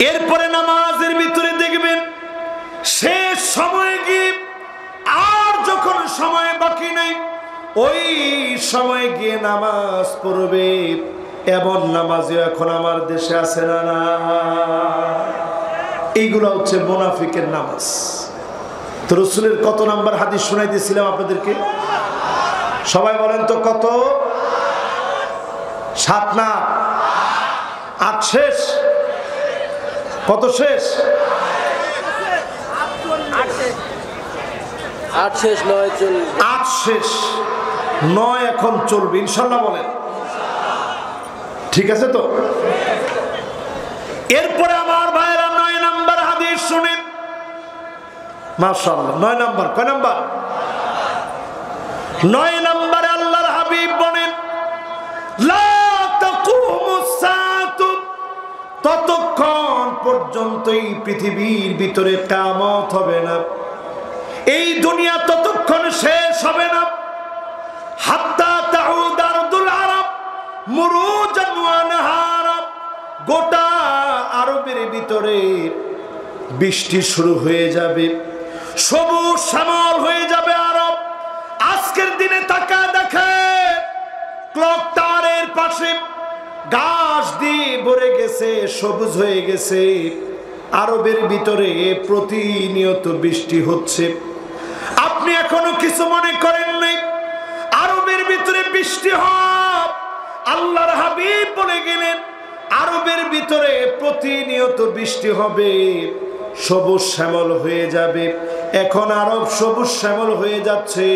এরপরে নামাজের ভিতরে দেখবেন শেষ সময় গিয়ে, আর যখন সময় বাকি নেই ওই সময় গিয়ে নামাজ পড়বে, এমন নামাজও এখন আমার দেশে আছে না? না, এইগুলো হচ্ছে মুনাফিকের নামাজ। তো রাসূলের কত নাম্বার হাদিস শোনাইতেছিলাম আপনাদেরকে? সবাই বলেন তো কত? 7 না 8 শেষ? কত শেষ? 8 শেষ, 9 চলবে। 8 শেষ, 9 এখন চলবে ইনশাআল্লাহ, বলেন ঠিক আছে তো? এরপরে আমার ভাইরা 9 নাম্বার হাদিস শুনেন। মাশাআল্লাহ, 9 নাম্বার। কয় নাম্বার? 9 নম্বরে আল্লাহর হাবিব বলেন, লা তাকুমুস সাআতু, ততক্ষণ পর্যন্ত এই পৃথিবীর ভিতরে কিয়ামত হবে না, এই দুনিয়া ততক্ষণ শেষ হবে না, হাত্তা তাউদ আরদুল আরব মুরুজান ওয়া নাহারা, গোটা আরবের ভিতরে বৃষ্টি শুরু হয়ে যাবে, সবুজ শ্যামল হয়ে যাবে আরব। আজকের দিনে তাকায় দেখে ক্লক টাওয়ারের পাশে ঘাস দিয়ে ভরে গেছে, সবুজ হয়ে গেছে, আরবের ভিতরে প্রতিনিয়ত বৃষ্টি হচ্ছে। আপনি এখনো কিছু মনে করেন নাই আরবের ভিতরে বৃষ্টি হয়? আল্লাহর হাবিব বলে গেলেন আরবের ভিতরে প্রতিনিয়ত বৃষ্টি হবে, সবুজ শ্যামল হয়ে যাবে। এখন আরব সবুজ শ্যামল হয়ে যাচ্ছে,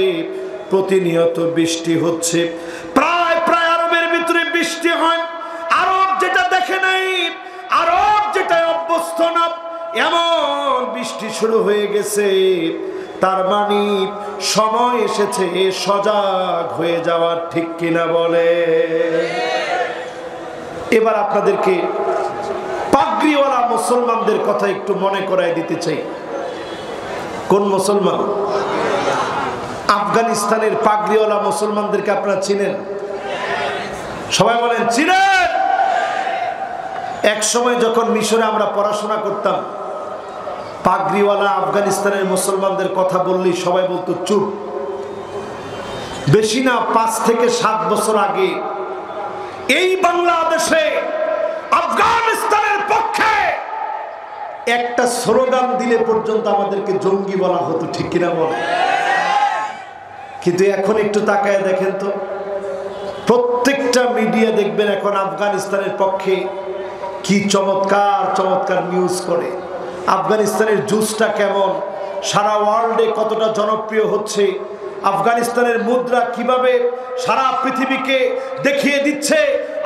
প্রতিনিয়ত বৃষ্টি হচ্ছে, প্রায় প্রায় আরবের ভিতরে বৃষ্টি হয়। আরব যেটা দেখে নাই, আরব যেটা অভ্যস্ত না, এমন বৃষ্টি শুরু হয়ে গেছে। তার মানে সময় এসেছে সজাগ হয়ে যাওয়ার, ঠিক কিনা বলে? এবার আপনাদেরকে পাগড়িওয়ালা মুসলমানদের কথা একটু মনে করাই দিতে চাই। কোন মুসলমান? আফগানিস্তানের পাগড়িওয়ালা মুসলমানদেরকে আপনারা চিনেন? সবাই বলেন চিনেন? এক সময় যখন মিশরে আমরা পড়াশোনা করতাম, পাগড়িওয়ালা আফগানিস্তানের মুসলমানদের কথা বললেই সবাই বলতো চুপ। বেশি না 5 থেকে 7 বছর আগে এই বাংলাদেশে আফগানিস্তানের পক্ষে একটা স্লোগান দিলে পর্যন্ত আমাদেরকে জঙ্গি বলা হতো, ঠিক কিনা বলে? কিন্তু এখন একটু তাকায় দেখেন তো, প্রত্যেকটা মিডিয়া দেখবেন এখন আফগানিস্তানের পক্ষে কি চমৎকার চমৎকার নিউজ করে। আফগানিস্তানের জুসটা কেমন, সারা ওয়ার্ল্ডে কতটা জনপ্রিয় হচ্ছে, আফগানিস্তানের মুদ্রা কিভাবে সারা পৃথিবীকে দেখিয়ে দিচ্ছে,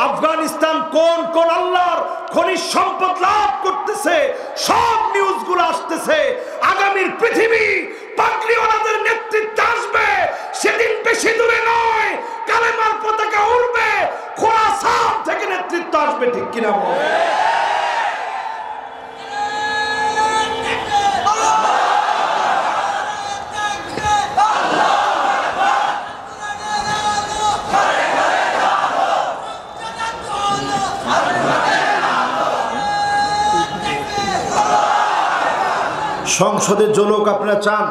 আফগানিস্তান কোন কোন আল্লাহর খনিজ সম্পদ লাভ করতেছে, সব নিউজগুলো আসতেছে। আগামীর পৃথিবী পাগলিওয়ালাদের নেতৃত্বে আসবে, সেদিন বেশি দূরে নয়, কালেমার পতাকা উড়বে, খোরাসান থেকে নেতৃত্ব আসবে, ঠিক কিনা? সংসদে জলক আপনারা চান?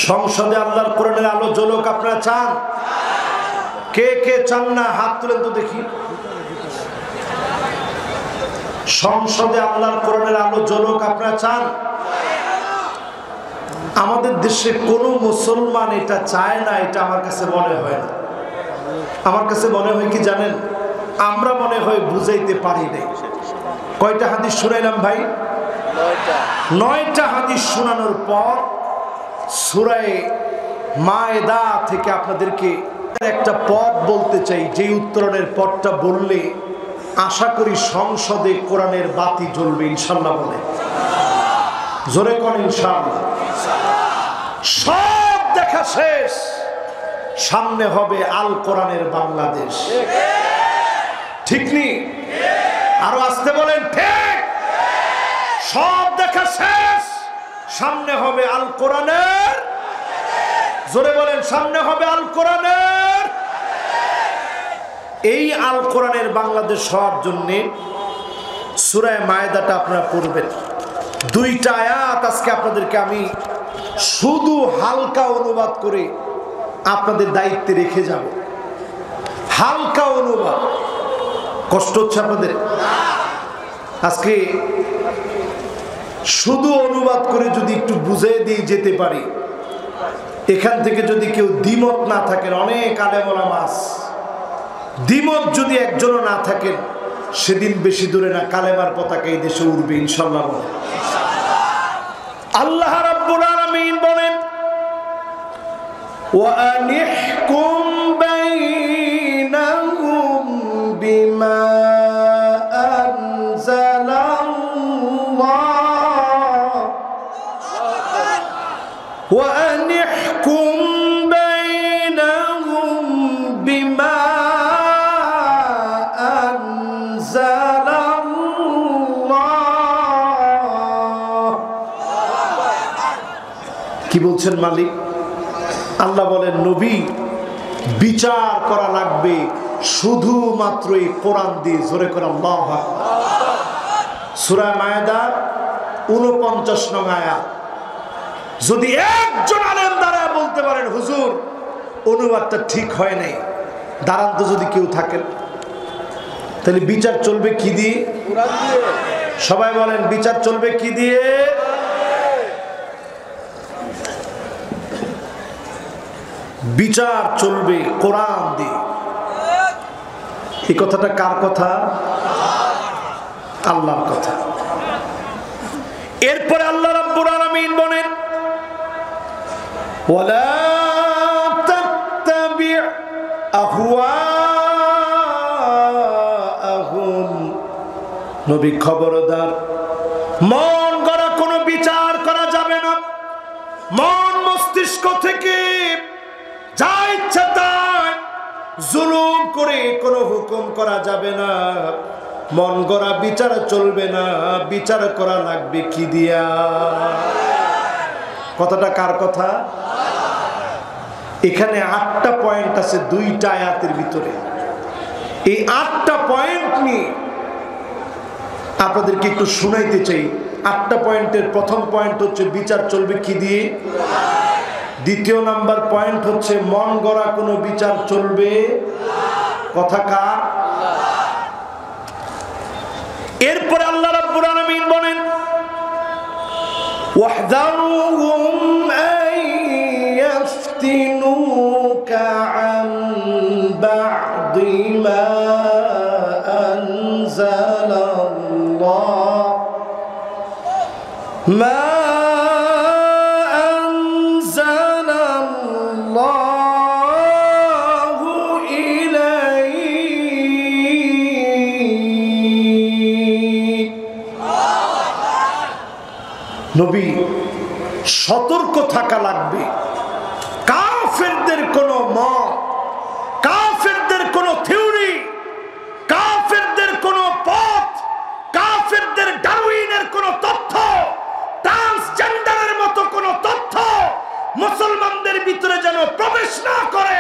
সংসদে আল্লাহর কোরআনের আলো জলক আপনারা চান? কে কে চান না হাত তুলেন তো দেখি। সংসদে আল্লাহর কোরআনের আলো জলক আপনারা চান? আমাদের দেশে কোনো মুসলমান এটা চায় না, এটা আমার কাছে মনে হয় না। আমার কাছে মনে হয় কি জানেন, আমরা মনে হয় বুঝাইতে পারি নাই। কয়টা হাদিস শুনাইলাম ভাই? 9টা হাদিস শোনানোর পর সূরা মায়েদা থেকে আপনাদেরকে একটা পদ বলতে চাই, যে উত্তরণের পদটা বললে আশা করি সংসদে কোরআনের বাতি জ্বলবে ইনশাআল্লাহ। বলে জোরে কোন ইনশাআল্লাহ। সব দেখা শেষ, সামনে হবে আল কোরআনের বাংলাদেশ, ঠিক নি? আরো আসতে বলেন ঠিক। সব দেখা শেষ, সামনে হবে আল কোরআনের, জোরে বলেন সামনে হবে আল কোরআনের। এই আল কোরআনের বাংলাদেশ হওয়ার জন্য সূরা মায়েদাটা আপনারা পড়বেন। 2টা আয়াত আজকে আপনাদেরকে আমি শুধু হালকা অনুবাদ করে আপনাদের দায়িত্বে রেখে যাব। হালকা অনুবাদ, কষ্ট হচ্ছে আপনাদের? আজকে শুধু অনুবাদ করে যদি একটু বুঝিয়ে দিয়ে যেতে পারি, এখান থেকে যদি কেউ দ্বিমত না থাকেন, অনেক আলেম ওলামা আছে, দ্বিমত যদি একজনও না থাকেন, সেদিন বেশি দূরে না, কালেমার পতাকা এই দেশে উড়বে ইনশাআল্লাহ। বলে আল্লাহ রাব্বুল আলামিন বলেন, ওয়া আনিহকুম বাইনাহুম বিমা وأنحكم بينهم بما أنزل الله। কি বলছেন মালিক? আল্লাহ বলেন, নবী বিচার করা লাগবে শুধুমাত্র এই কোরআন দিয়ে। জোরে করে আল্লাহু আকবার। সূরা মায়েদা 49 নং আয়াত। যদি একজন আলেম দাঁড়ায় বলতে পারেন, হুজুর অনুবাদটা ঠিক হয় নাই, দাঁড়ান তো যদি কেউ থাকেন, তাহলে বিচার চলবে কি দিয়ে? কোরআন দিয়ে। সবাই বলেন বিচার চলবে কি দিয়ে? বিচার চলবে কোরআন দিয়ে। এই কথাটা কার কথা? আল্লাহর কথা। এরপরে আল্লাহ রাব্বুল আলামিন বলেন, ওয়ালা তাত্তাবি' আহওয়াআহুম। নবী খবরদার, মন গড়া কোনো বিচার করা যাবে না। মন মস্তিষ্ক থেকে যা ইচ্ছা তাই জুলুম করে কোনো হুকুম করা যাবে না। মন গড়া বিচার চলবে না, বিচার করা লাগবে কি দিয়া? কথাটা কার কথা? এখানে 8টা পয়েন্ট আছে 2টা আয়াতের ভিতরে। এই 8টা পয়েন্ট নিয়ে আপনাদেরকে একটু শুনাইতে চাই। 8টা পয়েন্টের প্রথম পয়েন্ট হচ্ছে বিচার চলবে কি দিয়ে। দ্বিতীয় নাম্বার পয়েন্ট হচ্ছে মন গড়া কোনো বিচার চলবে, কথা কার? এরপরে আল্লাহ রাব্বুল আলামিন বলেন, ওয়াহযারুহুম আন ইয়াফতিনুকা আন মা আনজালাল্লাহু ইলাইক। নবী সতর্ক থাকা লাগবে। কাফেরদের কোনো মত, কাফেরদের কোনো থিওরি, কাফেরদের কোনো পথ, কাফেরদের ডারউইনের কোনো তথ্য, ট্রান্সজেন্ডারের মতো কোনো তথ্য মুসলমানদের ভিতরে যেন প্রবেশ না করে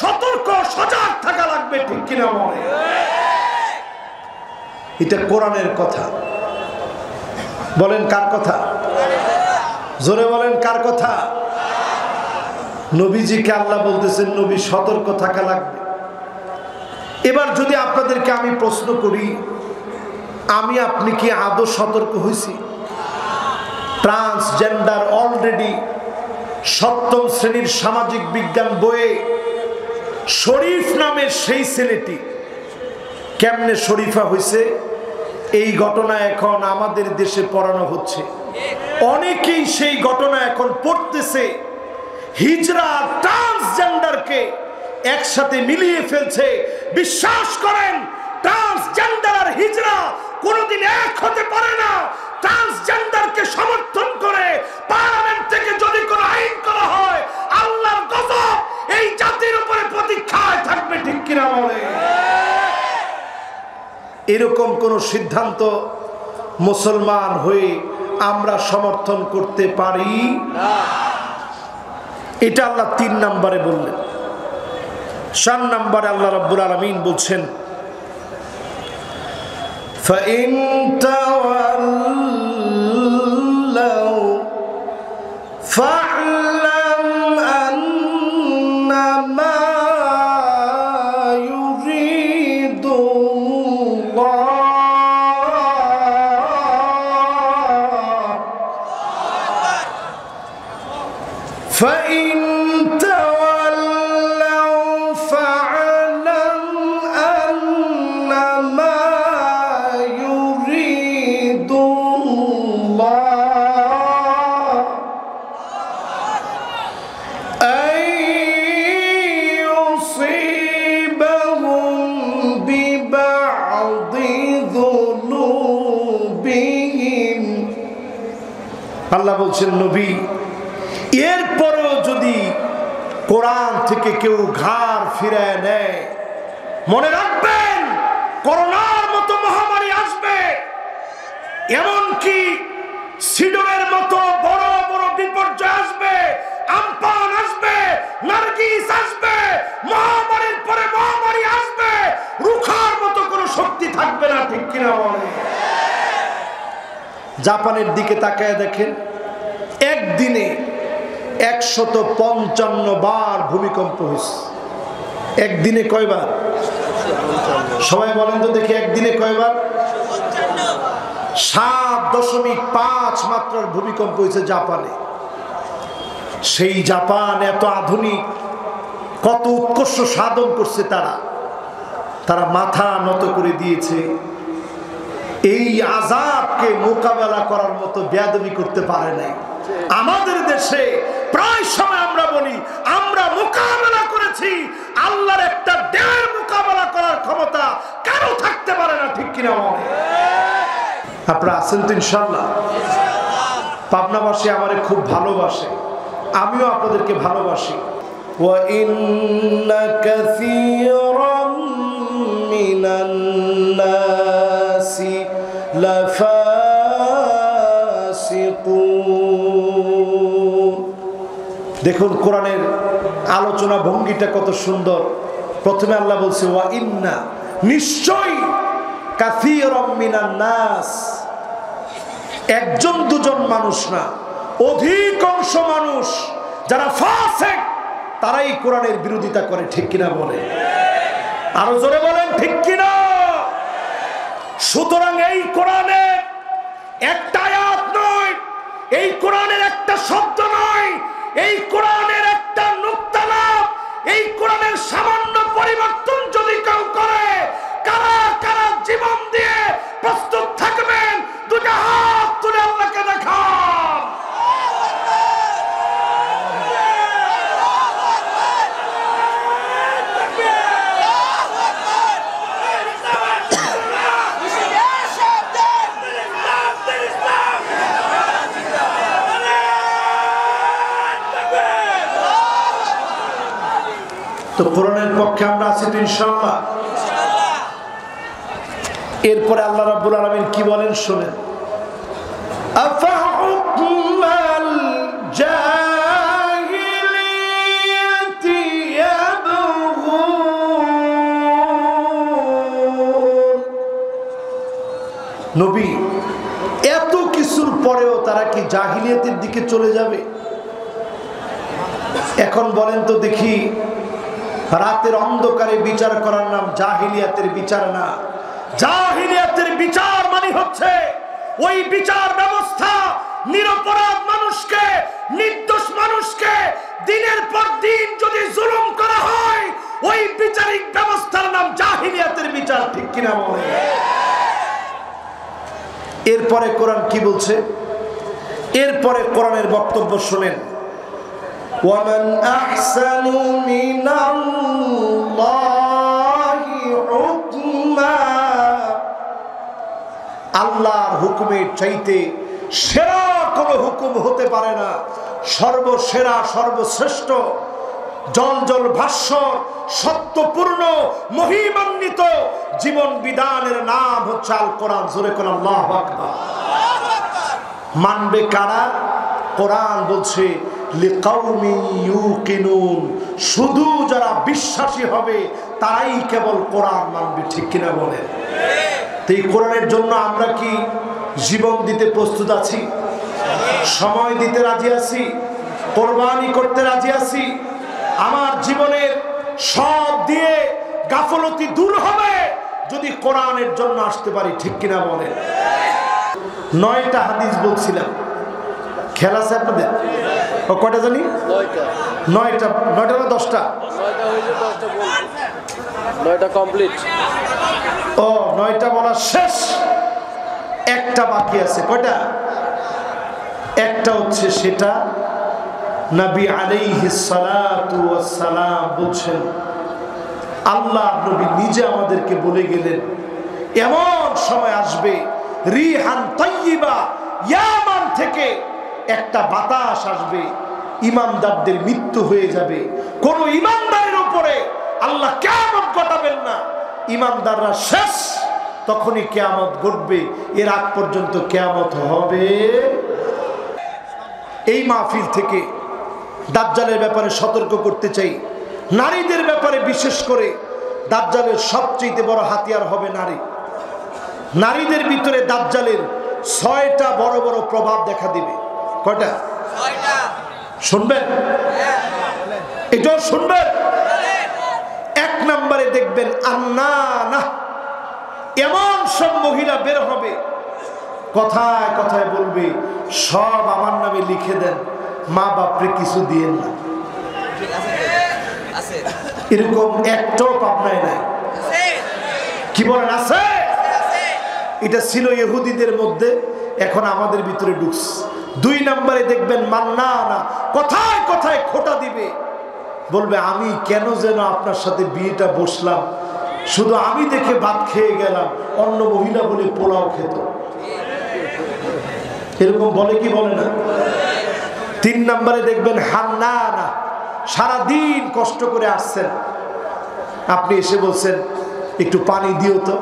সতর্ক সজাগ থাকা লাগবে। ঠিক কিনা বলে? এটা কোরআনের কথা। বলেন কার কথা? জোরে বলেন কার কথা? নবীজিকে আল্লাহ বলতেছেন নবী সতর্ক থাকা লাগবে। এবার যদি আপনাদেরকে আমি প্রশ্ন করি, আমি আপনি কি আদৌ সতর্ক হয়েছি? ট্রান্সজেন্ডার অলরেডি সপ্তম শ্রেণীর সামাজিক বিজ্ঞান বইয়ে শরীফ নামের সেই ছেলেটি কেমনে শরীফা হয়েছে এই ঘটনা এখন আমাদের দেশে পড়ানো হচ্ছে। অনেকেই সেই ঘটনা এখন পড়তেছে। হিজরা ট্রান্সজেন্ডারকে একসাথে মিলিয়ে ফেলছে। বিশ্বাস করেন, ট্রান্সজেন্ডার আর হিজরা কোনোদিন এক হতে পারে না। ট্রান্সজেন্ডারকে সমর্থন করে পার্লামেন্ট থেকে যদি কোনো আইন করা হয়, আল্লাহর গজব এই জাতির উপরে প্রতীক্ষায় থাকবে। ঠিক কিনা বলে? এরকম কোন সিদ্ধান্ত মুসলমান হয়ে আমরা সমর্থন করতে পারি না। এটা আল্লাহ 3 নম্বরে বললেন। 4 নম্বরে আল্লাহ রাব্বুল আলামিন বলছেন, فَإِن تَوَلَّوْا فَاعْلَمْ أَنَّمَا يُرِيدُ اللَّهُ فَإِن تَوَلَّوْا فَاعْلَمْ أَنَّمَا يُرِيدُ اللَّهُ أَن يُصِيبَهُم بِبَعْضِ ذُنُوبِهِمْ। আল্লাহ বলছেন, নবী এরপরও যদি কোরআন থেকে কেউ ঘাড় ফিরায় নেয়, মনে রাখবেন করোনার মতো মহামারী আসবে, এমনকি সিডরের মতো বড় বড় বিপর্যয় আসবে, আমপান আসবে, নার্গিস আসবে, মহামারীর পরে মহামারী আসবে, রুখার মতো কোনো শক্তি থাকবে না। ঠিক কিনা বলে? জাপানের দিকে তাকায় দেখেন, একদিনে 155 বার ভূমিকম্প হয়েছে। একদিনে কয়বার? সবাই বলেন তো দেখি, একদিনে কয়বার? 7.5 মাত্রার ভূমিকম্প হয়েছে জাপানে। সেই জাপান এত আধুনিক, কত উৎকর্ষ সাধন করছে তারা মাথা নত করে দিয়েছে। এই আযাবকে মোকাবেলা করার মতো বেয়াদবি করতে পারে নাই। আমাদের দেশে প্রায় সময় আমরা বলি আমরা মোকাবেলা করেছি, আল্লাহর একটা দেহের মোকাবেলা করার ক্ষমতা কারো থাকতে পারে না। ঠিক কিনা বলে? আপনারা আছেন তো ইনশাআল্লাহ? পাবনাবাসী আমারে খুব ভালোবাসে, আমিও আপনাদেরকে ভালোবাসি। ওয়া ইন্না কাসীরাম মিনান নাসি লাফাসিকুন। দেখুন কোরআনের আলোচনা ভঙ্গিটা কত সুন্দর। প্রথমে আল্লাহ বলছে ওয়া ইন্না, নিশ্চয়ই, কাসীরাম মিনান নাস, একজন দুজন মানুষ না, অধিকাংশ মানুষ যারা ফাসিক তারাই কোরআনের বিরোধিতা করে। ঠিক কিনা বলে? আরো জোরে বলেন ঠিক কিনা? সুতরাং এই কোরআনের একটা আয়াত নয়, এই কোরআনের একটা শব্দ নয়, এই কোরআনের একটা নুকতা না, এই কোরআনের সামান্য পরিবর্তন যদি কেউ করে, কারা কারা জীবন দিয়ে প্রস্তুত থাকবেন? দুটো হাত তুলে আল্লাহকে দেখান। তো কোরআনের পক্ষে আমরা আছি তো ইনশাআল্লাহ। এরপরে আল্লাহ রাব্বুল আলামিন কি বলেন শুনেন, আফাহুকমাল জাহিলিয়াতি ইয়াবগুন। নবী, এত কিছুর পরেও তারা কি জাহিলিয়াতের দিকে চলে যাবে? এখন বলেন তো দেখি, রাতের অন্ধকারে বিচার করার নাম জাহিলিয়াতের বিচার না। জাহিলিয়াতের বিচার মানে হচ্ছে ওই বিচার ব্যবস্থা নিরপরাধ মানুষকে, নির্দোষ মানুষকে দিনের পর দিন যদি জুলুম করা হয়, ওই বিচারিক ব্যবস্থার নাম জাহিলিয়াতের বিচার, ঠিক কিনা বলে? এরপরে কোরআন কি বলছে? এরপরে কোরআনের বক্তব্য শুনেন, ওয়ামান আহসানু মিনাল্লাহি হুকমা। আল্লাহর হুকুমের চাইতে সেরা কোনো হুকুম হতে পারে না। সর্বসেরা, সর্বশ্রেষ্ঠ, জল ভাস্বর, সত্যপূর্ণ, মহিমান্বিত জীবন বিধানের নাম হচ্ছে আল কোরআন। জোরে কোন আল্লাহু আকবার। মানবে কারা? কোরআন বলছে লিকাউমিন ইউকিনুন, শুধু যারা বিশ্বাসী হবে তারাই কেবল কোরআন মানবে, ঠিক কিনা বলে? তো এই কোরআনের জন্য আমরা কি জীবন দিতে প্রস্তুত আছি? সময় দিতে রাজি আছি? কোরবানি করতে রাজি আছি? আমার জীবনের সব দিয়ে গাফলতি দূর হবে যদি কোরআনের জন্য আসতে পারি, ঠিক কিনা বলেন? 9টা হাদিস বলছিলাম, খেলা আছে আপনাদের? ও কয়টা জানি? 9টা না 10টা? 9টা কমপ্লিট। ও 9টা বলা শেষ, একটা বাকি আছে। কয়টা? একটা হচ্ছে সেটা নবী আলাইহিস সালাতু ওয়াস সালাম বলছেন, আল্লাহ নবী নিজে আমাদেরকে বলে গেলেন, এমন সময় আসবে রিহান তাইয়্যিবা, ইয়ামান থেকে একটা বাতাস আসবে, ইমানদারদের মৃত্যু হয়ে যাবে। কোন ইমানদারের উপরে আল্লাহ কিয়ামত ঘটাবেন না, ইমানদাররা শেষ, তখনই কিয়ামত ঘটবে। এর আগ পর্যন্ত কিয়ামত হবে। এই মাহফিল থেকে দাজ্জালের ব্যাপারে সতর্ক করতে চাই। নারীদের ব্যাপারে বিশেষ করে দাজ্জালের সবচেয়ে বড় হাতিয়ার হবে নারী। নারীদের ভিতরে দাজ্জালের 6টা বড় বড় প্রভাব দেখা দিবে। কয়টা? 6টা। শুনবেন? এটাও শুনবেন। 1 নম্বরে দেখবেন আন্নানা, এমন সব মহিলা বের হবে, কথায় কথায় বলবে সব আমার নামে লিখে দেন, মা বাপরে কিছু দিয়েন না। এরকম একটাও পাবনায় নাই। কি বলেন? আছে? এটা ছিল ইহুদিদের মধ্যে, এখন আমাদের ভিতরে ঢুকছে। 2 নম্বরে দেখবেন মান্নানা, কথায় কথায় খোঁটা দিবে, বলবে আমি কেন যেন আপনার সাথে বিয়েটা বসলাম, শুধু আমি দেখে ভাত খেয়ে গেলাম, অন্য মহিলা বলে পোলাও খেত। এরকম বলে কি বলে না? 3 নম্বরে দেখবেন হান্নানা, সারাদিন কষ্ট করে আসছেন, আপনি এসে বলছেন একটু পানি দিও তো,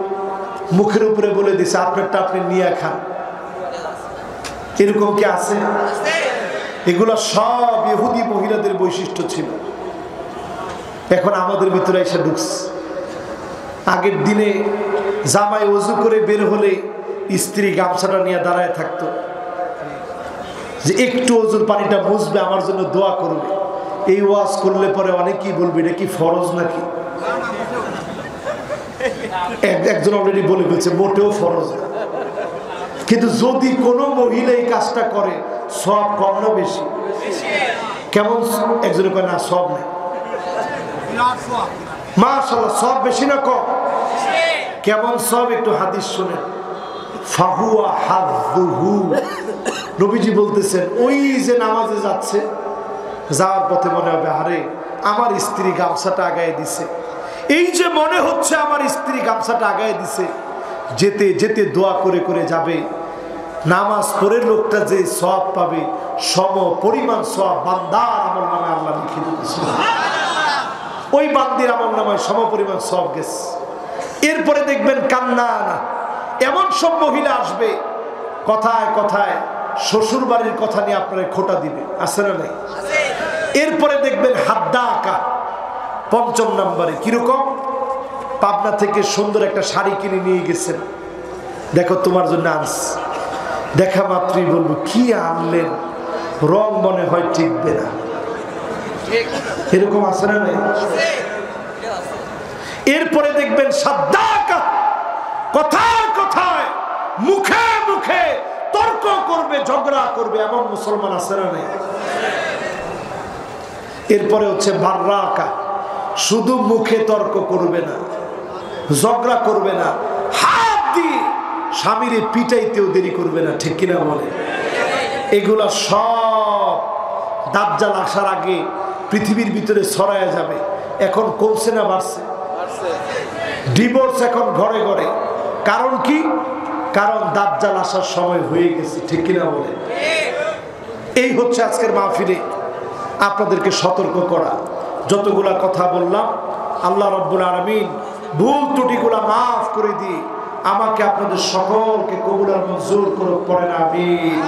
মুখের উপরে বলে দিছে আপনারটা আপনি নিয়ে খান। এরকম কি আছে? এগুলো সব ইহুদি মহিলাদের বৈশিষ্ট্য ছিল, এখন আমাদের ভিতরে এসে ঢুকছে। আগের দিনে জামাই ওযু করে বের হলে স্ত্রী গামছাটা নিয়ে দাঁড়ায় থাকতো যে একটু ওযুর পানিটা মুছবে, আমার জন্য দোয়া করবে। এই ওয়াজ করলে পরে অনেকেই বলবে এটা কি ফরজ নাকি? একজন অলরেডি বলে ফেলছে মোটেও ফরজ না। কিন্তু যদি কোনো মহিলা এই কাজটা করে, সব কম না বেশি? কেমন? একজনে কয় না সব নেই, মাশাআল্লাহ সব বেশি না কম? কেমন সব? একটু হাদিস শুনেন। ফাহুয়া হাযুহু, নবীজি বলতেছেন ওই যে নামাজে যাচ্ছে, যাওয়ার পথে মনে হবে আরে আমার স্ত্রী গামছাটা আগায় দিছে, এই যে মনে হচ্ছে আমার স্ত্রী গামছাটা আগায় দিছে, যেতে যেতে দোয়া করে করে যাবে, নামাজ পড়ে লোকটা যে সওয়াব পাবে সম পরিমাণ সওয়াব বান্দার আমল নামে আল্লাহ লিখে দিয়েছে। ওই বান্দির আমলনামায় সমপরিমাণ সওয়াব গেছে। এরপরে দেখবেন কান্না, এমন সব মহিলা আসবে কথায় কথায় শ্বশুর বাড়ির কথা নিয়ে আপনারা খোটা দিবে, আছে না নাই? এরপরে দেখবেন হাদ্দা আঁকা, ৫ম নম্বরে। কিরকম? পাবনা থেকে সুন্দর একটা শাড়ি কিনে নিয়ে গেছেন, দেখো তোমার জন্য আনস, দেখা মাত্রই বলবো কি আনলেন, রং মনে হয় টিকবে না, এরকম আছে না নাই? এরপরে দেখবেন সাদ্দাকা, কথায় কথায় মুখে মুখে তর্ক করবে, ঝগড়া করবে, এমন মুসলমান আছে না নাই? এরপরে হচ্ছে বাররাকা, শুধু মুখে তর্ক করবে না, ঝগড়া করবে না, হাত দিয়ে স্বামীরে পিটাইতেও দেরি করবে না, ঠিক কিনা বলে? এগুলা সব দাজ্জাল আসার আগে পৃথিবীর ভিতরে ছড়ায় যাবে। এখন কমছে না বাড়ছে? ডিভোর্স এখন ঘরে ঘরে। কারণ কি? কারণ দাজ্জাল আসার সময় হয়ে গেছে, ঠিক কিনা বলে? এই হচ্ছে আজকের মাহফিলে আপনাদেরকে সতর্ক করা। যতগুলা কথা বললাম আল্লাহ রাব্বুল আলামিন ভুল ত্রুটিগুলা মাফ করে দিয়ে আমাকে আপনাদের সকলকে কবুল আর মঞ্জুর করুক, পড়েন আমিন।